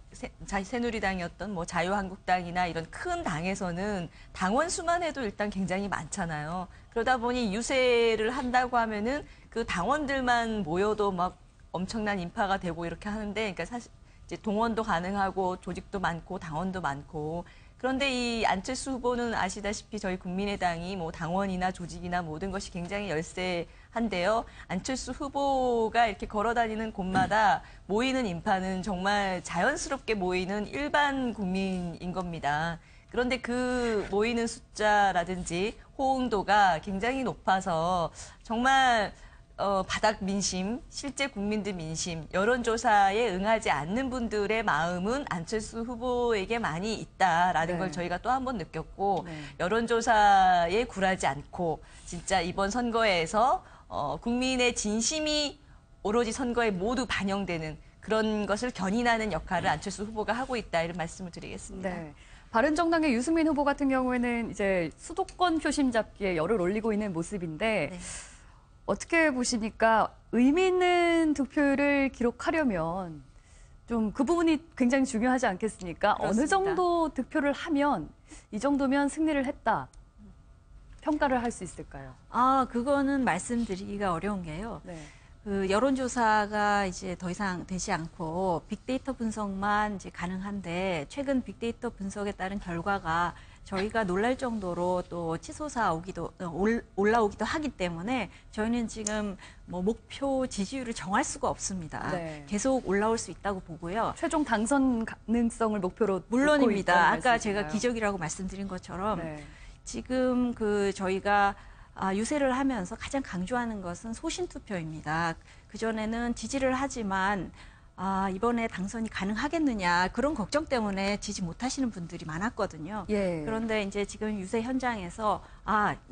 새누리당이었던 자유한국당이나 이런 큰 당에서는 당원 수만 해도 일단 굉장히 많잖아요. 그러다 보니 유세를 한다고 하면은 그 당원들만 모여도 막 엄청난 인파가 되고 이렇게 하는데, 그러니까 사실 이제 동원도 가능하고 조직도 많고 당원도 많고. 그런데 이 안철수 후보는 아시다시피 저희 국민의당이 당원이나 조직이나 모든 것이 굉장히 열세한데요. 안철수 후보가 이렇게 걸어다니는 곳마다 모이는 인파는 정말 자연스럽게 모이는 일반 국민인 겁니다. 그런데 그 모이는 숫자라든지 호응도가 굉장히 높아서 정말 바닥 민심, 실제 국민들 민심, 여론조사에 응하지 않는 분들의 마음은 안철수 후보에게 많이 있다라는 걸 저희가 또 한 번 느꼈고, 여론조사에 굴하지 않고 진짜 이번 선거에서 국민의 진심이 오로지 선거에 모두 반영되는 그런 것을 견인하는 역할을 안철수 후보가 하고 있다, 이런 말씀을 드리겠습니다. 네. 바른정당의 유승민 후보 같은 경우에는 이제 수도권 표심 잡기에 열을 올리고 있는 모습인데, 어떻게 보시니까 의미 있는 득표율을 기록하려면 좀 그 부분이 굉장히 중요하지 않겠습니까? 그렇습니다. 어느 정도 득표를 하면 이 정도면 승리를 했다, 평가를 할 수 있을까요? 그거는 말씀드리기가 어려운 게요. 그 여론조사가 이제 더 이상 되지 않고 빅데이터 분석만 이제 가능한데, 최근 빅데이터 분석에 따른 결과가 저희가 놀랄 정도로 또 치솟아 올라오기도 하기 때문에 저희는 지금 목표 지지율을 정할 수가 없습니다. 계속 올라올 수 있다고 보고요. 최종 당선 가능성을 목표로 물론입니다. 아까 제가 기적이라고 말씀드린 것처럼 지금 저희가 유세를 하면서 가장 강조하는 것은 소신 투표입니다. 그전에는 지지를 하지만 이번에 당선이 가능하겠느냐, 그런 걱정 때문에 지지 못하시는 분들이 많았거든요. 그런데 이제 지금 유세 현장에서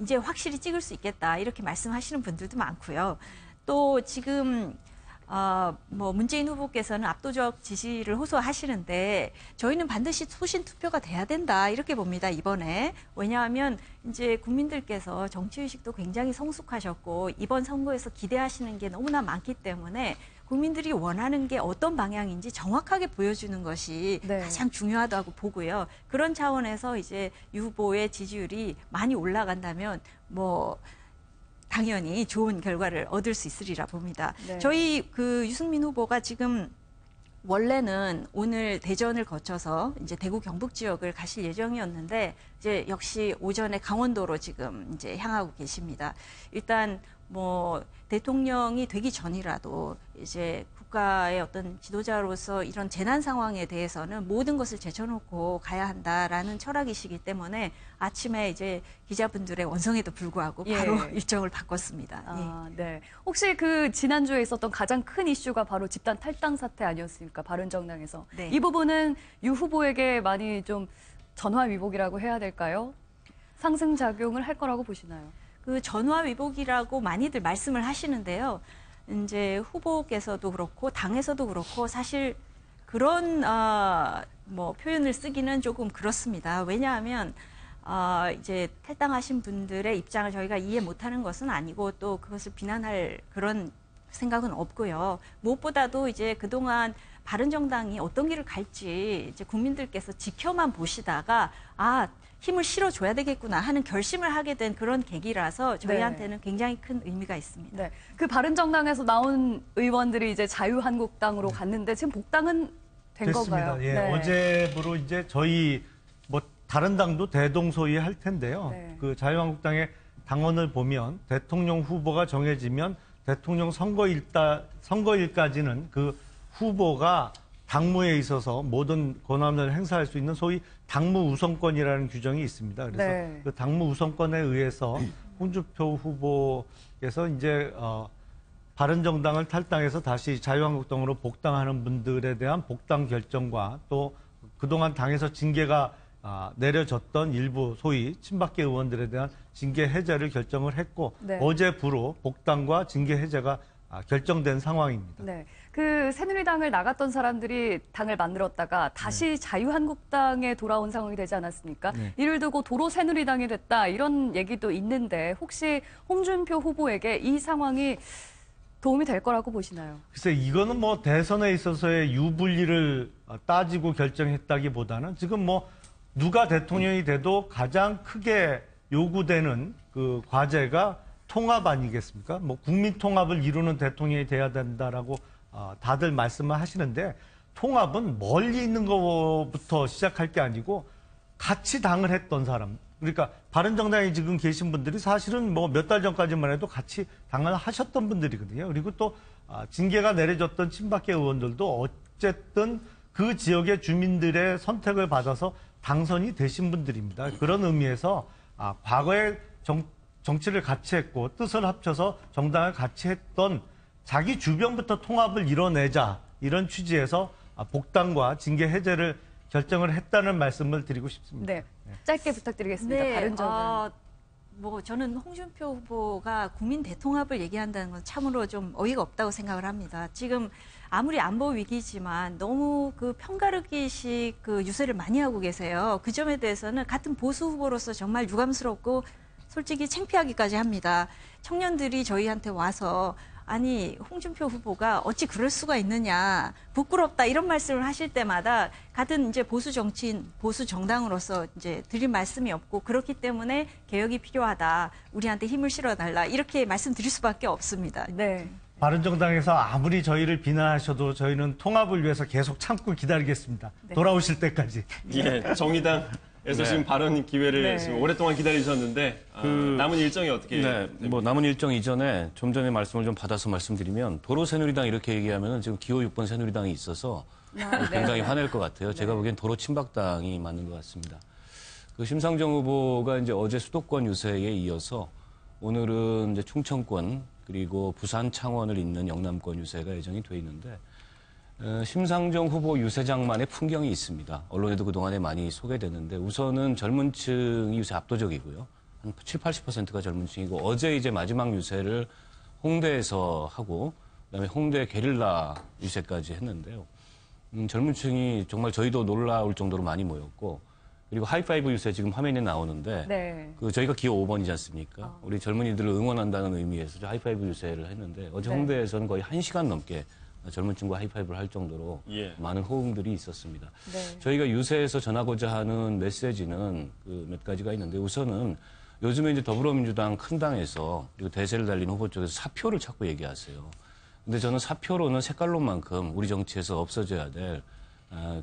이제 확실히 찍을 수 있겠다, 이렇게 말씀하시는 분들도 많고요. 또 지금 뭐 문재인 후보께서는 압도적 지지를 호소하시는데 저희는 반드시 소신 투표가 돼야 된다 이렇게 봅니다. 이번에 왜냐하면 이제 국민들께서 정치 의식도 굉장히 성숙하셨고 이번 선거에서 기대하시는 게 너무나 많기 때문에 국민들이 원하는 게 어떤 방향인지 정확하게 보여주는 것이 가장 중요하다고 보고요. 그런 차원에서 이제 유 후보의 지지율이 많이 올라간다면 뭐 당연히 좋은 결과를 얻을 수 있으리라 봅니다. 네. 저희 그 유승민 후보가 지금 원래는 오늘 대전을 거쳐서 이제 대구 경북 지역을 가실 예정이었는데 이제 역시 오전에 강원도로 지금 이제 향하고 계십니다. 일단 뭐 대통령이 되기 전이라도 이제 국가의 어떤 지도자로서 이런 재난 상황에 대해서는 모든 것을 제쳐놓고 가야 한다라는 철학이시기 때문에 아침에 이제 기자분들의 원성에도 불구하고 바로 일정을 바꿨습니다. 네. 혹시 그 지난주에 있었던 가장 큰 이슈가 바로 집단 탈당 사태 아니었습니까? 바른정당에서. 네. 이 부분은 유 후보에게 많이 좀 전화위복이라고 해야 될까요? 상승작용을 할 거라고 보시나요? 그 전화위복이라고 많이들 말씀을 하시는데요. 이제 후보께서도 그렇고 당에서도 그렇고 사실 그런 뭐 표현을 쓰기는 조금 그렇습니다. 왜냐하면 이제 탈당하신 분들의 입장을 저희가 이해 못하는 것은 아니고 또 그것을 비난할 그런 생각은 없고요. 무엇보다도 이제 그동안 바른정당이 어떤 길을 갈지 이제 국민들께서 지켜만 보시다가 힘을 실어줘야 되겠구나 하는 결심을 하게 된 그런 계기라서 저희한테는 굉장히 큰 의미가 있습니다. 네. 그 바른정당에서 나온 의원들이 이제 자유한국당으로 갔는데 지금 복당은 된 됐습니다. 건가요? 예, 네. 어제부로 이제 저희 뭐 다른 당도 대동소이 할 텐데요. 그 자유한국당의 당원을 보면 대통령 후보가 정해지면 대통령 선거일까지는 그 후보가 당무에 있어서 모든 권한을 행사할 수 있는 소위 당무 우선권이라는 규정이 있습니다. 그래서 그 당무 우선권에 의해서 홍준표 후보께서 이제 바른정당을 탈당해서 다시 자유한국당으로 복당하는 분들에 대한 복당 결정과 또 그동안 당에서 징계가 내려졌던 일부 소위 친박계 의원들에 대한 징계 해제를 결정을 했고 어제부로 복당과 징계 해제가 결정된 상황입니다. 네. 그 새누리당을 나갔던 사람들이 당을 만들었다가 다시 자유한국당에 돌아온 상황이 되지 않았습니까? 이를 두고 도로 새누리당이 됐다 이런 얘기도 있는데 혹시 홍준표 후보에게 이 상황이 도움이 될 거라고 보시나요? 글쎄 이거는 뭐 대선에 있어서의 유불리를 따지고 결정했다기보다는 지금 뭐 누가 대통령이 돼도 가장 크게 요구되는 그 과제가 통합 아니겠습니까? 뭐 국민 통합을 이루는 대통령이 돼야 된다라고 다들 말씀을 하시는데 통합은 멀리 있는 것부터 시작할 게 아니고 같이 당을 했던 사람. 그러니까 바른정당에 지금 계신 분들이 사실은 뭐 몇 달 전까지만 해도 같이 당을 하셨던 분들이거든요. 그리고 또 징계가 내려졌던 친박계 의원들도 어쨌든 그 지역의 주민들의 선택을 받아서 당선이 되신 분들입니다. 그런 의미에서 과거에 정치를 같이 했고 뜻을 합쳐서 정당을 같이 했던 자기 주변부터 통합을 이뤄내자 이런 취지에서 복당과 징계 해제를 결정을 했다는 말씀을 드리고 싶습니다. 네, 짧게 부탁드리겠습니다. 바른정당. 뭐 저는 홍준표 후보가 국민 대통합을 얘기한다는 건 참으로 좀 어이가 없다고 생각을 합니다. 지금 아무리 안보 위기지만 너무 그 편가르기식 그 유세를 많이 하고 계세요. 그 점에 대해서는 같은 보수 후보로서 정말 유감스럽고 솔직히 창피하기까지 합니다. 청년들이 저희한테 와서 아니 홍준표 후보가 어찌 그럴 수가 있느냐 부끄럽다 이런 말씀을 하실 때마다 같은 이제 보수 정치인 보수 정당으로서 이제 드릴 말씀이 없고 그렇기 때문에 개혁이 필요하다 우리한테 힘을 실어달라 이렇게 말씀드릴 수밖에 없습니다. 네. 바른정당에서 아무리 저희를 비난하셔도 저희는 통합을 위해서 계속 참고 기다리겠습니다. 돌아오실 때까지. 예, 정의당에서 지금 발언 기회를 지금 오랫동안 기다리셨는데 남은 일정이 어떻게? 뭐 남은 일정 이전에 좀 전에 말씀을 좀 받아서 말씀드리면 도로 새누리당 이렇게 얘기하면은 지금 기호 6번 새누리당이 있어서 굉장히 화낼 것 같아요. 제가 보기엔 도로 친박당이 맞는 것 같습니다. 그 심상정 후보가 이제 어제 수도권 유세에 이어서 오늘은 이제 충청권 그리고 부산 창원을 잇는 영남권 유세가 예정이 돼 있는데 심상정 후보 유세장만의 풍경이 있습니다. 언론에도 그동안에 많이 소개되는데 우선은 젊은 층이 유세 압도적이고요. 한 70, 80%가 젊은 층이고 어제 이제 마지막 유세를 홍대에서 하고 그다음에 홍대 게릴라 유세까지 했는데요. 젊은 층이 정말 저희도 놀라울 정도로 많이 모였고, 그리고 하이파이브 유세 지금 화면에 나오는데 네. 그 저희가 기호 5번이지 않습니까? 우리 젊은이들을 응원한다는 의미에서 하이파이브 유세를 했는데 어제 네. 홍대에서는 거의 1시간 넘게 젊은 층과 하이파이브를 할 정도로 예. 많은 호응들이 있었습니다. 네. 저희가 유세에서 전하고자 하는 메시지는 그 몇 가지가 있는데, 우선은 요즘에 이제 더불어민주당 큰 당에서 그리고 대세를 달린 후보 쪽에서 사표를 자꾸 얘기하세요. 근데 저는 사표로는 색깔론만큼 우리 정치에서 없어져야 될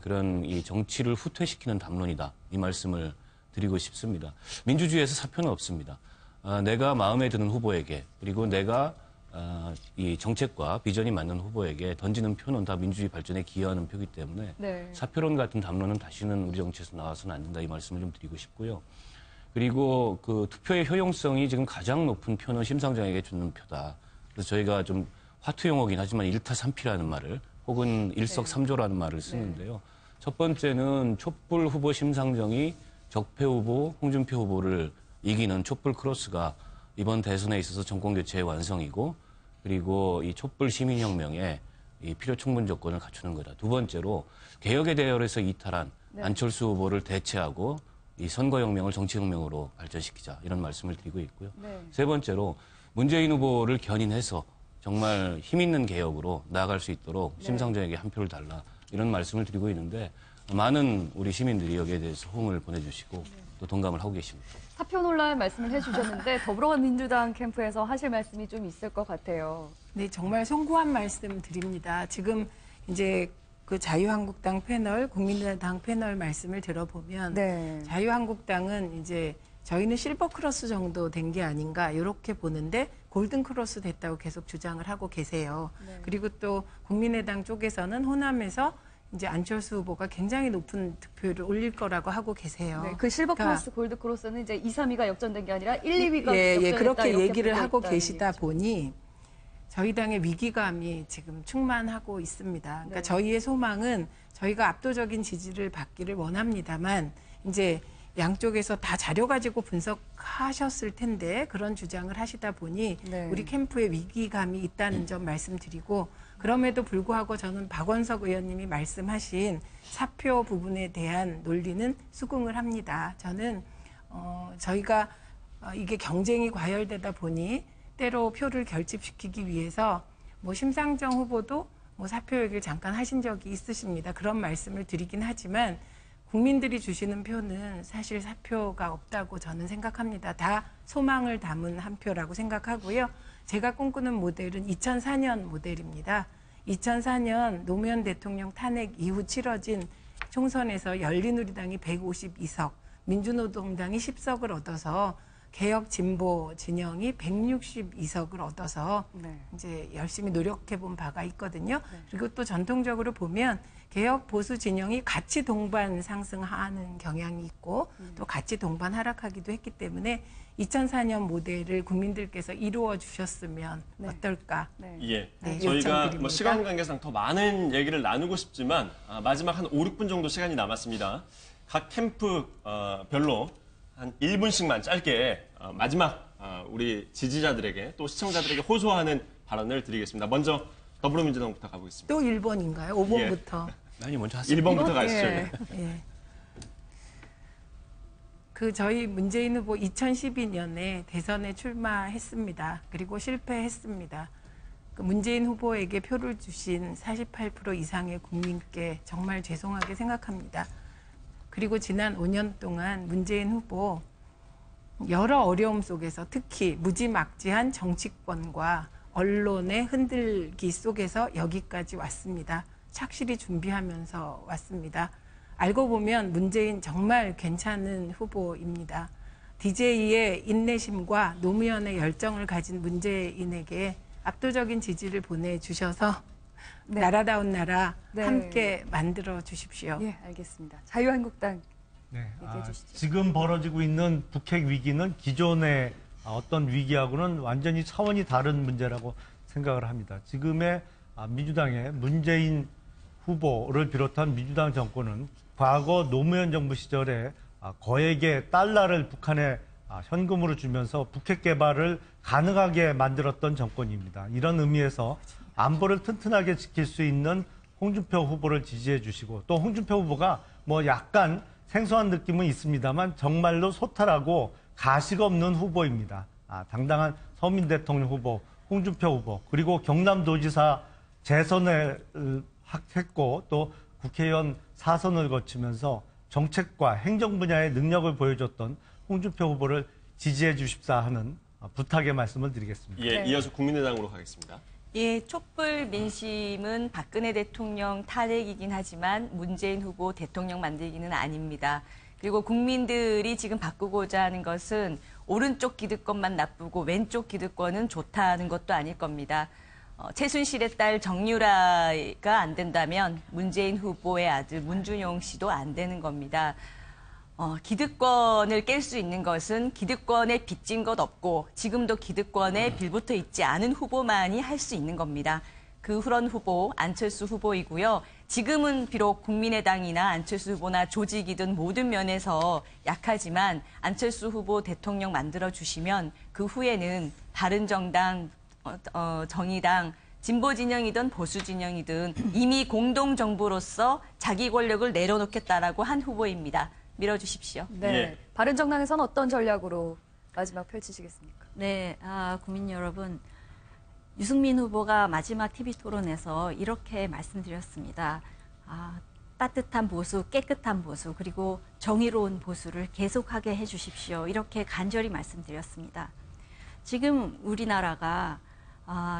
그런 이 정치를 후퇴시키는 담론이다. 이 말씀을 드리고 싶습니다. 민주주의에서 사표는 없습니다. 내가 마음에 드는 후보에게, 그리고 내가 이 정책과 비전이 맞는 후보에게 던지는 표는 다 민주주의 발전에 기여하는 표이기 때문에 네. 사표론 같은 담론은 다시는 우리 정치에서 나와서는 안 된다. 이 말씀을 좀 드리고 싶고요. 그리고 그 투표의 효용성이 지금 가장 높은 표는 심상정에게 주는 표다. 그래서 저희가 좀 화투 용어긴 하지만 1타3피라는 말을, 혹은 일석삼조라는 말을 쓰는데요. 첫 번째는 촛불 후보 심상정이 적폐 후보 홍준표 후보를 이기는 촛불 크로스가 이번 대선에 있어서 정권 교체의 완성이고, 그리고 이 촛불 시민혁명에 이 필요 충분 조건을 갖추는 거다. 두 번째로 개혁의 대열에서 이탈한 안철수 후보를 대체하고 이 선거혁명을 정치혁명으로 발전시키자, 이런 말씀을 드리고 있고요. 세 번째로 문재인 후보를 견인해서 정말 힘 있는 개혁으로 나아갈 수 있도록 심상정에게 한 표를 달라, 이런 말씀을 드리고 있는데, 많은 우리 시민들이 여기에 대해서 호응을 보내주시고 또 동감을 하고 계십니다. 사표 논란 말씀을 해주셨는데 더불어민주당 캠프에서 하실 말씀이 좀 있을 것 같아요. 네, 정말 송구한 말씀 드립니다. 지금 이제 그 자유한국당 패널, 국민의당 패널 말씀을 들어보면 네. 자유한국당은 이제 저희는 실버 크로스 정도 된 게 아닌가 이렇게 보는데 골든 크로스 됐다고 계속 주장을 하고 계세요. 네. 그리고 또 국민의당 쪽에서는 호남에서 이제 안철수 후보가 굉장히 높은 득표율을 올릴 거라고 하고 계세요. 네, 그 실버 그러니까 크로스, 골드 크로스는 이제 2, 3위가 역전된 게 아니라 1, 2위가 예, 역전했다. 그렇게 이렇게 얘기를 보고 하고 있다는 계시다 얘기죠. 보니 저희 당의 위기감이 지금 충만하고 있습니다. 그러니까 네. 저희의 소망은 저희가 압도적인 지지를 받기를 원합니다만 이제 양쪽에서 다 자료 가지고 분석하셨을 텐데 그런 주장을 하시다 보니 네. 우리 캠프에 위기감이 있다는 점 말씀드리고, 그럼에도 불구하고 저는 박원석 의원님이 말씀하신 사표 부분에 대한 논리는 수긍을 합니다. 저는 저희가 이게 경쟁이 과열되다 보니 때로 표를 결집시키기 위해서 뭐 심상정 후보도 뭐 사표 얘기를 잠깐 하신 적이 있으십니다. 그런 말씀을 드리긴 하지만 국민들이 주시는 표는 사실 사표가 없다고 저는 생각합니다. 다 소망을 담은 한 표라고 생각하고요. 제가 꿈꾸는 모델은 2004년 모델입니다. 2004년 노무현 대통령 탄핵 이후 치러진 총선에서 열린우리당이 152석, 민주노동당이 10석을 얻어서 개혁 진보 진영이 162석을 얻어서 이제 열심히 노력해 본 바가 있거든요. 그리고 또 전통적으로 보면 개혁 보수 진영이 같이 동반 상승하는 경향이 있고 또 같이 동반 하락하기도 했기 때문에 2004년 모델을 국민들께서 이루어 주셨으면 어떨까? 예. 네, 저희가 요청드립니다. 뭐 시간 관계상 더 많은 얘기를 나누고 싶지만 마지막 한 5, 6분 정도 시간이 남았습니다. 각 캠프 별로 한 1분씩만 짧게 마지막 우리 지지자들에게 또 시청자들에게 호소하는 발언을 드리겠습니다. 먼저 더불어민주당부터 가보겠습니다. 또 1번인가요? 5번부터. 아니, 먼저 하세요. 1번부터 가시죠. 예. 예. 그 저희 문재인 후보 2012년에 대선에 출마했습니다. 그리고 실패했습니다. 그 문재인 후보에게 표를 주신 48% 이상의 국민께 정말 죄송하게 생각합니다. 그리고 지난 5년 동안 문재인 후보 여러 어려움 속에서 특히 무지막지한 정치권과 언론의 흔들기 속에서 여기까지 왔습니다. 착실히 준비하면서 왔습니다. 알고 보면 문재인 정말 괜찮은 후보입니다. DJ의 인내심과 노무현의 열정을 가진 문재인에게 압도적인 지지를 보내주셔서 나라다운 나라 함께 만들어 주십시오. 예, 알겠습니다. 자유한국당 네, 얘기해 주시죠. 지금 벌어지고 있는 북핵 위기는 기존의 어떤 위기하고는 완전히 차원이 다른 문제라고 생각을 합니다. 지금의 민주당의 문재인 후보를 비롯한 민주당 정권은 과거 노무현 정부 시절에 거액의 달러를 북한에 현금으로 주면서 북핵 개발을 가능하게 만들었던 정권입니다. 이런 의미에서 안보를 튼튼하게 지킬 수 있는 홍준표 후보를 지지해 주시고 또 홍준표 후보가 뭐 약간 생소한 느낌은 있습니다만 정말로 소탈하고 가식 없는 후보입니다. 당당한 서민 대통령 후보, 홍준표 후보, 그리고 경남도지사 재선을 했고 또 국회의원 4선을 거치면서 정책과 행정 분야의 능력을 보여줬던 홍준표 후보를 지지해 주십사 하는 부탁의 말씀을 드리겠습니다. 예, 이어서 국민의당으로 가겠습니다. 예, 촛불 민심은 박근혜 대통령 탄핵이긴 하지만 문재인 후보 대통령 만들기는 아닙니다. 그리고 국민들이 지금 바꾸고자 하는 것은 오른쪽 기득권만 나쁘고 왼쪽 기득권은 좋다는 것도 아닐 겁니다. 최순실의 딸 정유라가 안 된다면 문재인 후보의 아들 문준용 씨도 안 되는 겁니다. 기득권을 깰 수 있는 것은 기득권에 빚진 것 없고 지금도 기득권에 빌붙어 있지 않은 후보만이 할 수 있는 겁니다. 그런 후보 안철수 후보이고요. 지금은 비록 국민의당이나 안철수 후보나 조직이든 모든 면에서 약하지만 안철수 후보 대통령 만들어주시면 그 후에는 바른정당, 정의당, 진보진영이든 보수진영이든 이미 공동정부로서 자기 권력을 내려놓겠다라고 한 후보입니다. 밀어주십시오. 네. 예. 바른정당에서는 어떤 전략으로 마지막 펼치시겠습니까? 네, 국민 여러분. 유승민 후보가 마지막 TV토론에서 이렇게 말씀드렸습니다. 따뜻한 보수, 깨끗한 보수, 그리고 정의로운 보수를 계속하게 해주십시오. 이렇게 간절히 말씀드렸습니다. 지금 우리나라가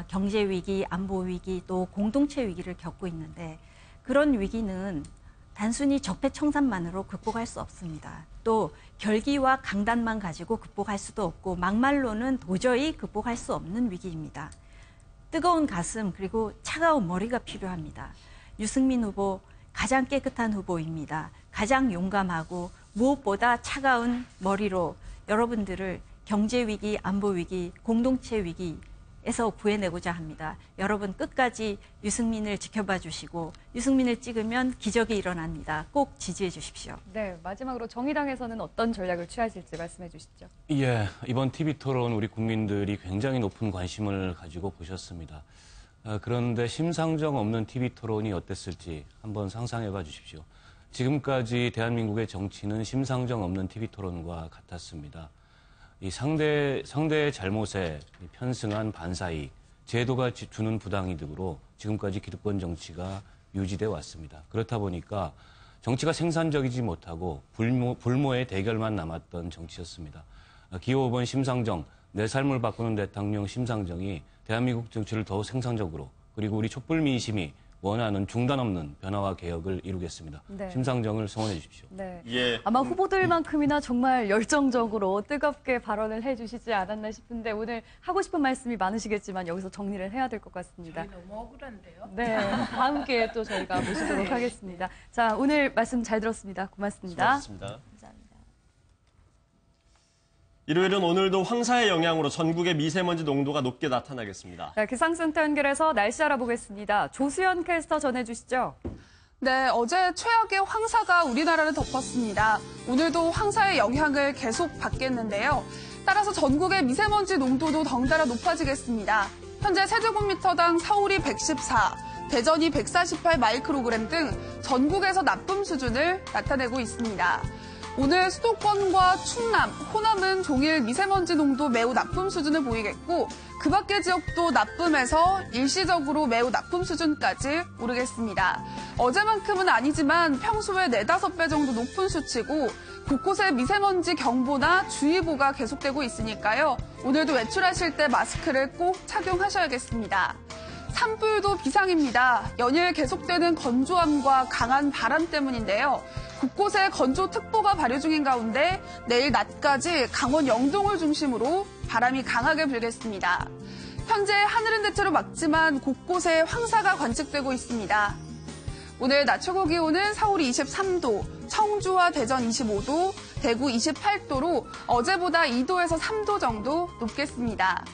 경제 위기, 안보 위기, 또 공동체 위기를 겪고 있는데 그런 위기는 단순히 적폐청산만으로 극복할 수 없습니다. 또 결기와 강단만 가지고 극복할 수도 없고 막말로는 도저히 극복할 수 없는 위기입니다. 뜨거운 가슴 그리고 차가운 머리가 필요합니다. 유승민 후보 가장 깨끗한 후보입니다. 가장 용감하고 무엇보다 차가운 머리로 여러분들을 경제 위기, 안보 위기, 공동체 위기에서 구해내고자 합니다. 여러분 끝까지 유승민을 지켜봐 주시고 유승민을 찍으면 기적이 일어납니다. 꼭 지지해 주십시오. 네, 마지막으로 정의당에서는 어떤 전략을 취하실지 말씀해 주시죠. 예, 이번 TV토론 우리 국민들이 굉장히 높은 관심을 가지고 보셨습니다. 그런데 심상정 없는 TV토론이 어땠을지 한번 상상해 봐 주십시오. 지금까지 대한민국의 정치는 심상정 없는 TV토론과 같았습니다. 이 상대의 잘못에 편승한 반사이익, 제도가 주는 부당이득으로 지금까지 기득권 정치가 유지돼 왔습니다. 그렇다 보니까 정치가 생산적이지 못하고 불모의 대결만 남았던 정치였습니다. 기호 5번 심상정, 내 삶을 바꾸는 대통령 심상정이 대한민국 정치를 더욱 생산적으로 그리고 우리 촛불 민심이 원하는 중단 없는 변화와 개혁을 이루겠습니다. 네. 심상정을 성원해 주십시오. 네. 예. 아마 후보들만큼이나 정말 열정적으로 뜨겁게 발언을 해주시지 않았나 싶은데 오늘 하고 싶은 말씀이 많으시겠지만 여기서 정리를 해야 될 것 같습니다. 저희 너무 억울한데요. 네, 다음 기회에 또 저희가 모시도록 하겠습니다. 자, 오늘 말씀 잘 들었습니다. 고맙습니다. 수고하셨습니다. 일요일은 오늘도 황사의 영향으로 전국의 미세먼지 농도가 높게 나타나겠습니다. 네, 기상센터 연결해서 날씨 알아보겠습니다. 조수연 캐스터 전해주시죠. 네, 어제 최악의 황사가 우리나라를 덮었습니다. 오늘도 황사의 영향을 계속 받겠는데요. 따라서 전국의 미세먼지 농도도 덩달아 높아지겠습니다. 현재 세제곱미터당 서울이 114, 대전이 148 마이크로그램 등 전국에서 나쁨 수준을 나타내고 있습니다. 오늘 수도권과 충남, 호남은 종일 미세먼지 농도 매우 나쁨 수준을 보이겠고 그 밖의 지역도 나쁨에서 일시적으로 매우 나쁨 수준까지 오르겠습니다. 어제만큼은 아니지만 평소에 4-5배 정도 높은 수치고 곳곳에 미세먼지 경보나 주의보가 계속되고 있으니까요. 오늘도 외출하실 때 마스크를 꼭 착용하셔야겠습니다. 산불도 비상입니다. 연일 계속되는 건조함과 강한 바람 때문인데요. 곳곳에 건조특보가 발효 중인 가운데 내일 낮까지 강원 영동을 중심으로 바람이 강하게 불겠습니다. 현재 하늘은 대체로 맑지만 곳곳에 황사가 관측되고 있습니다. 오늘 낮 최고 기온은 서울이 23도, 청주와 대전 25도, 대구 28도로 어제보다 2도에서 3도 정도 높겠습니다.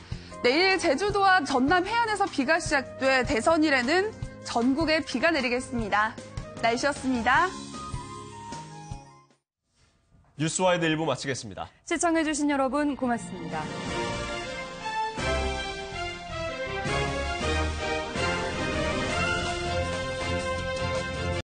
내일 제주도와 전남 해안에서 비가 시작돼 대선일에는 전국에 비가 내리겠습니다. 날씨였습니다. 뉴스와이드 1부 마치겠습니다. 시청해주신 여러분 고맙습니다.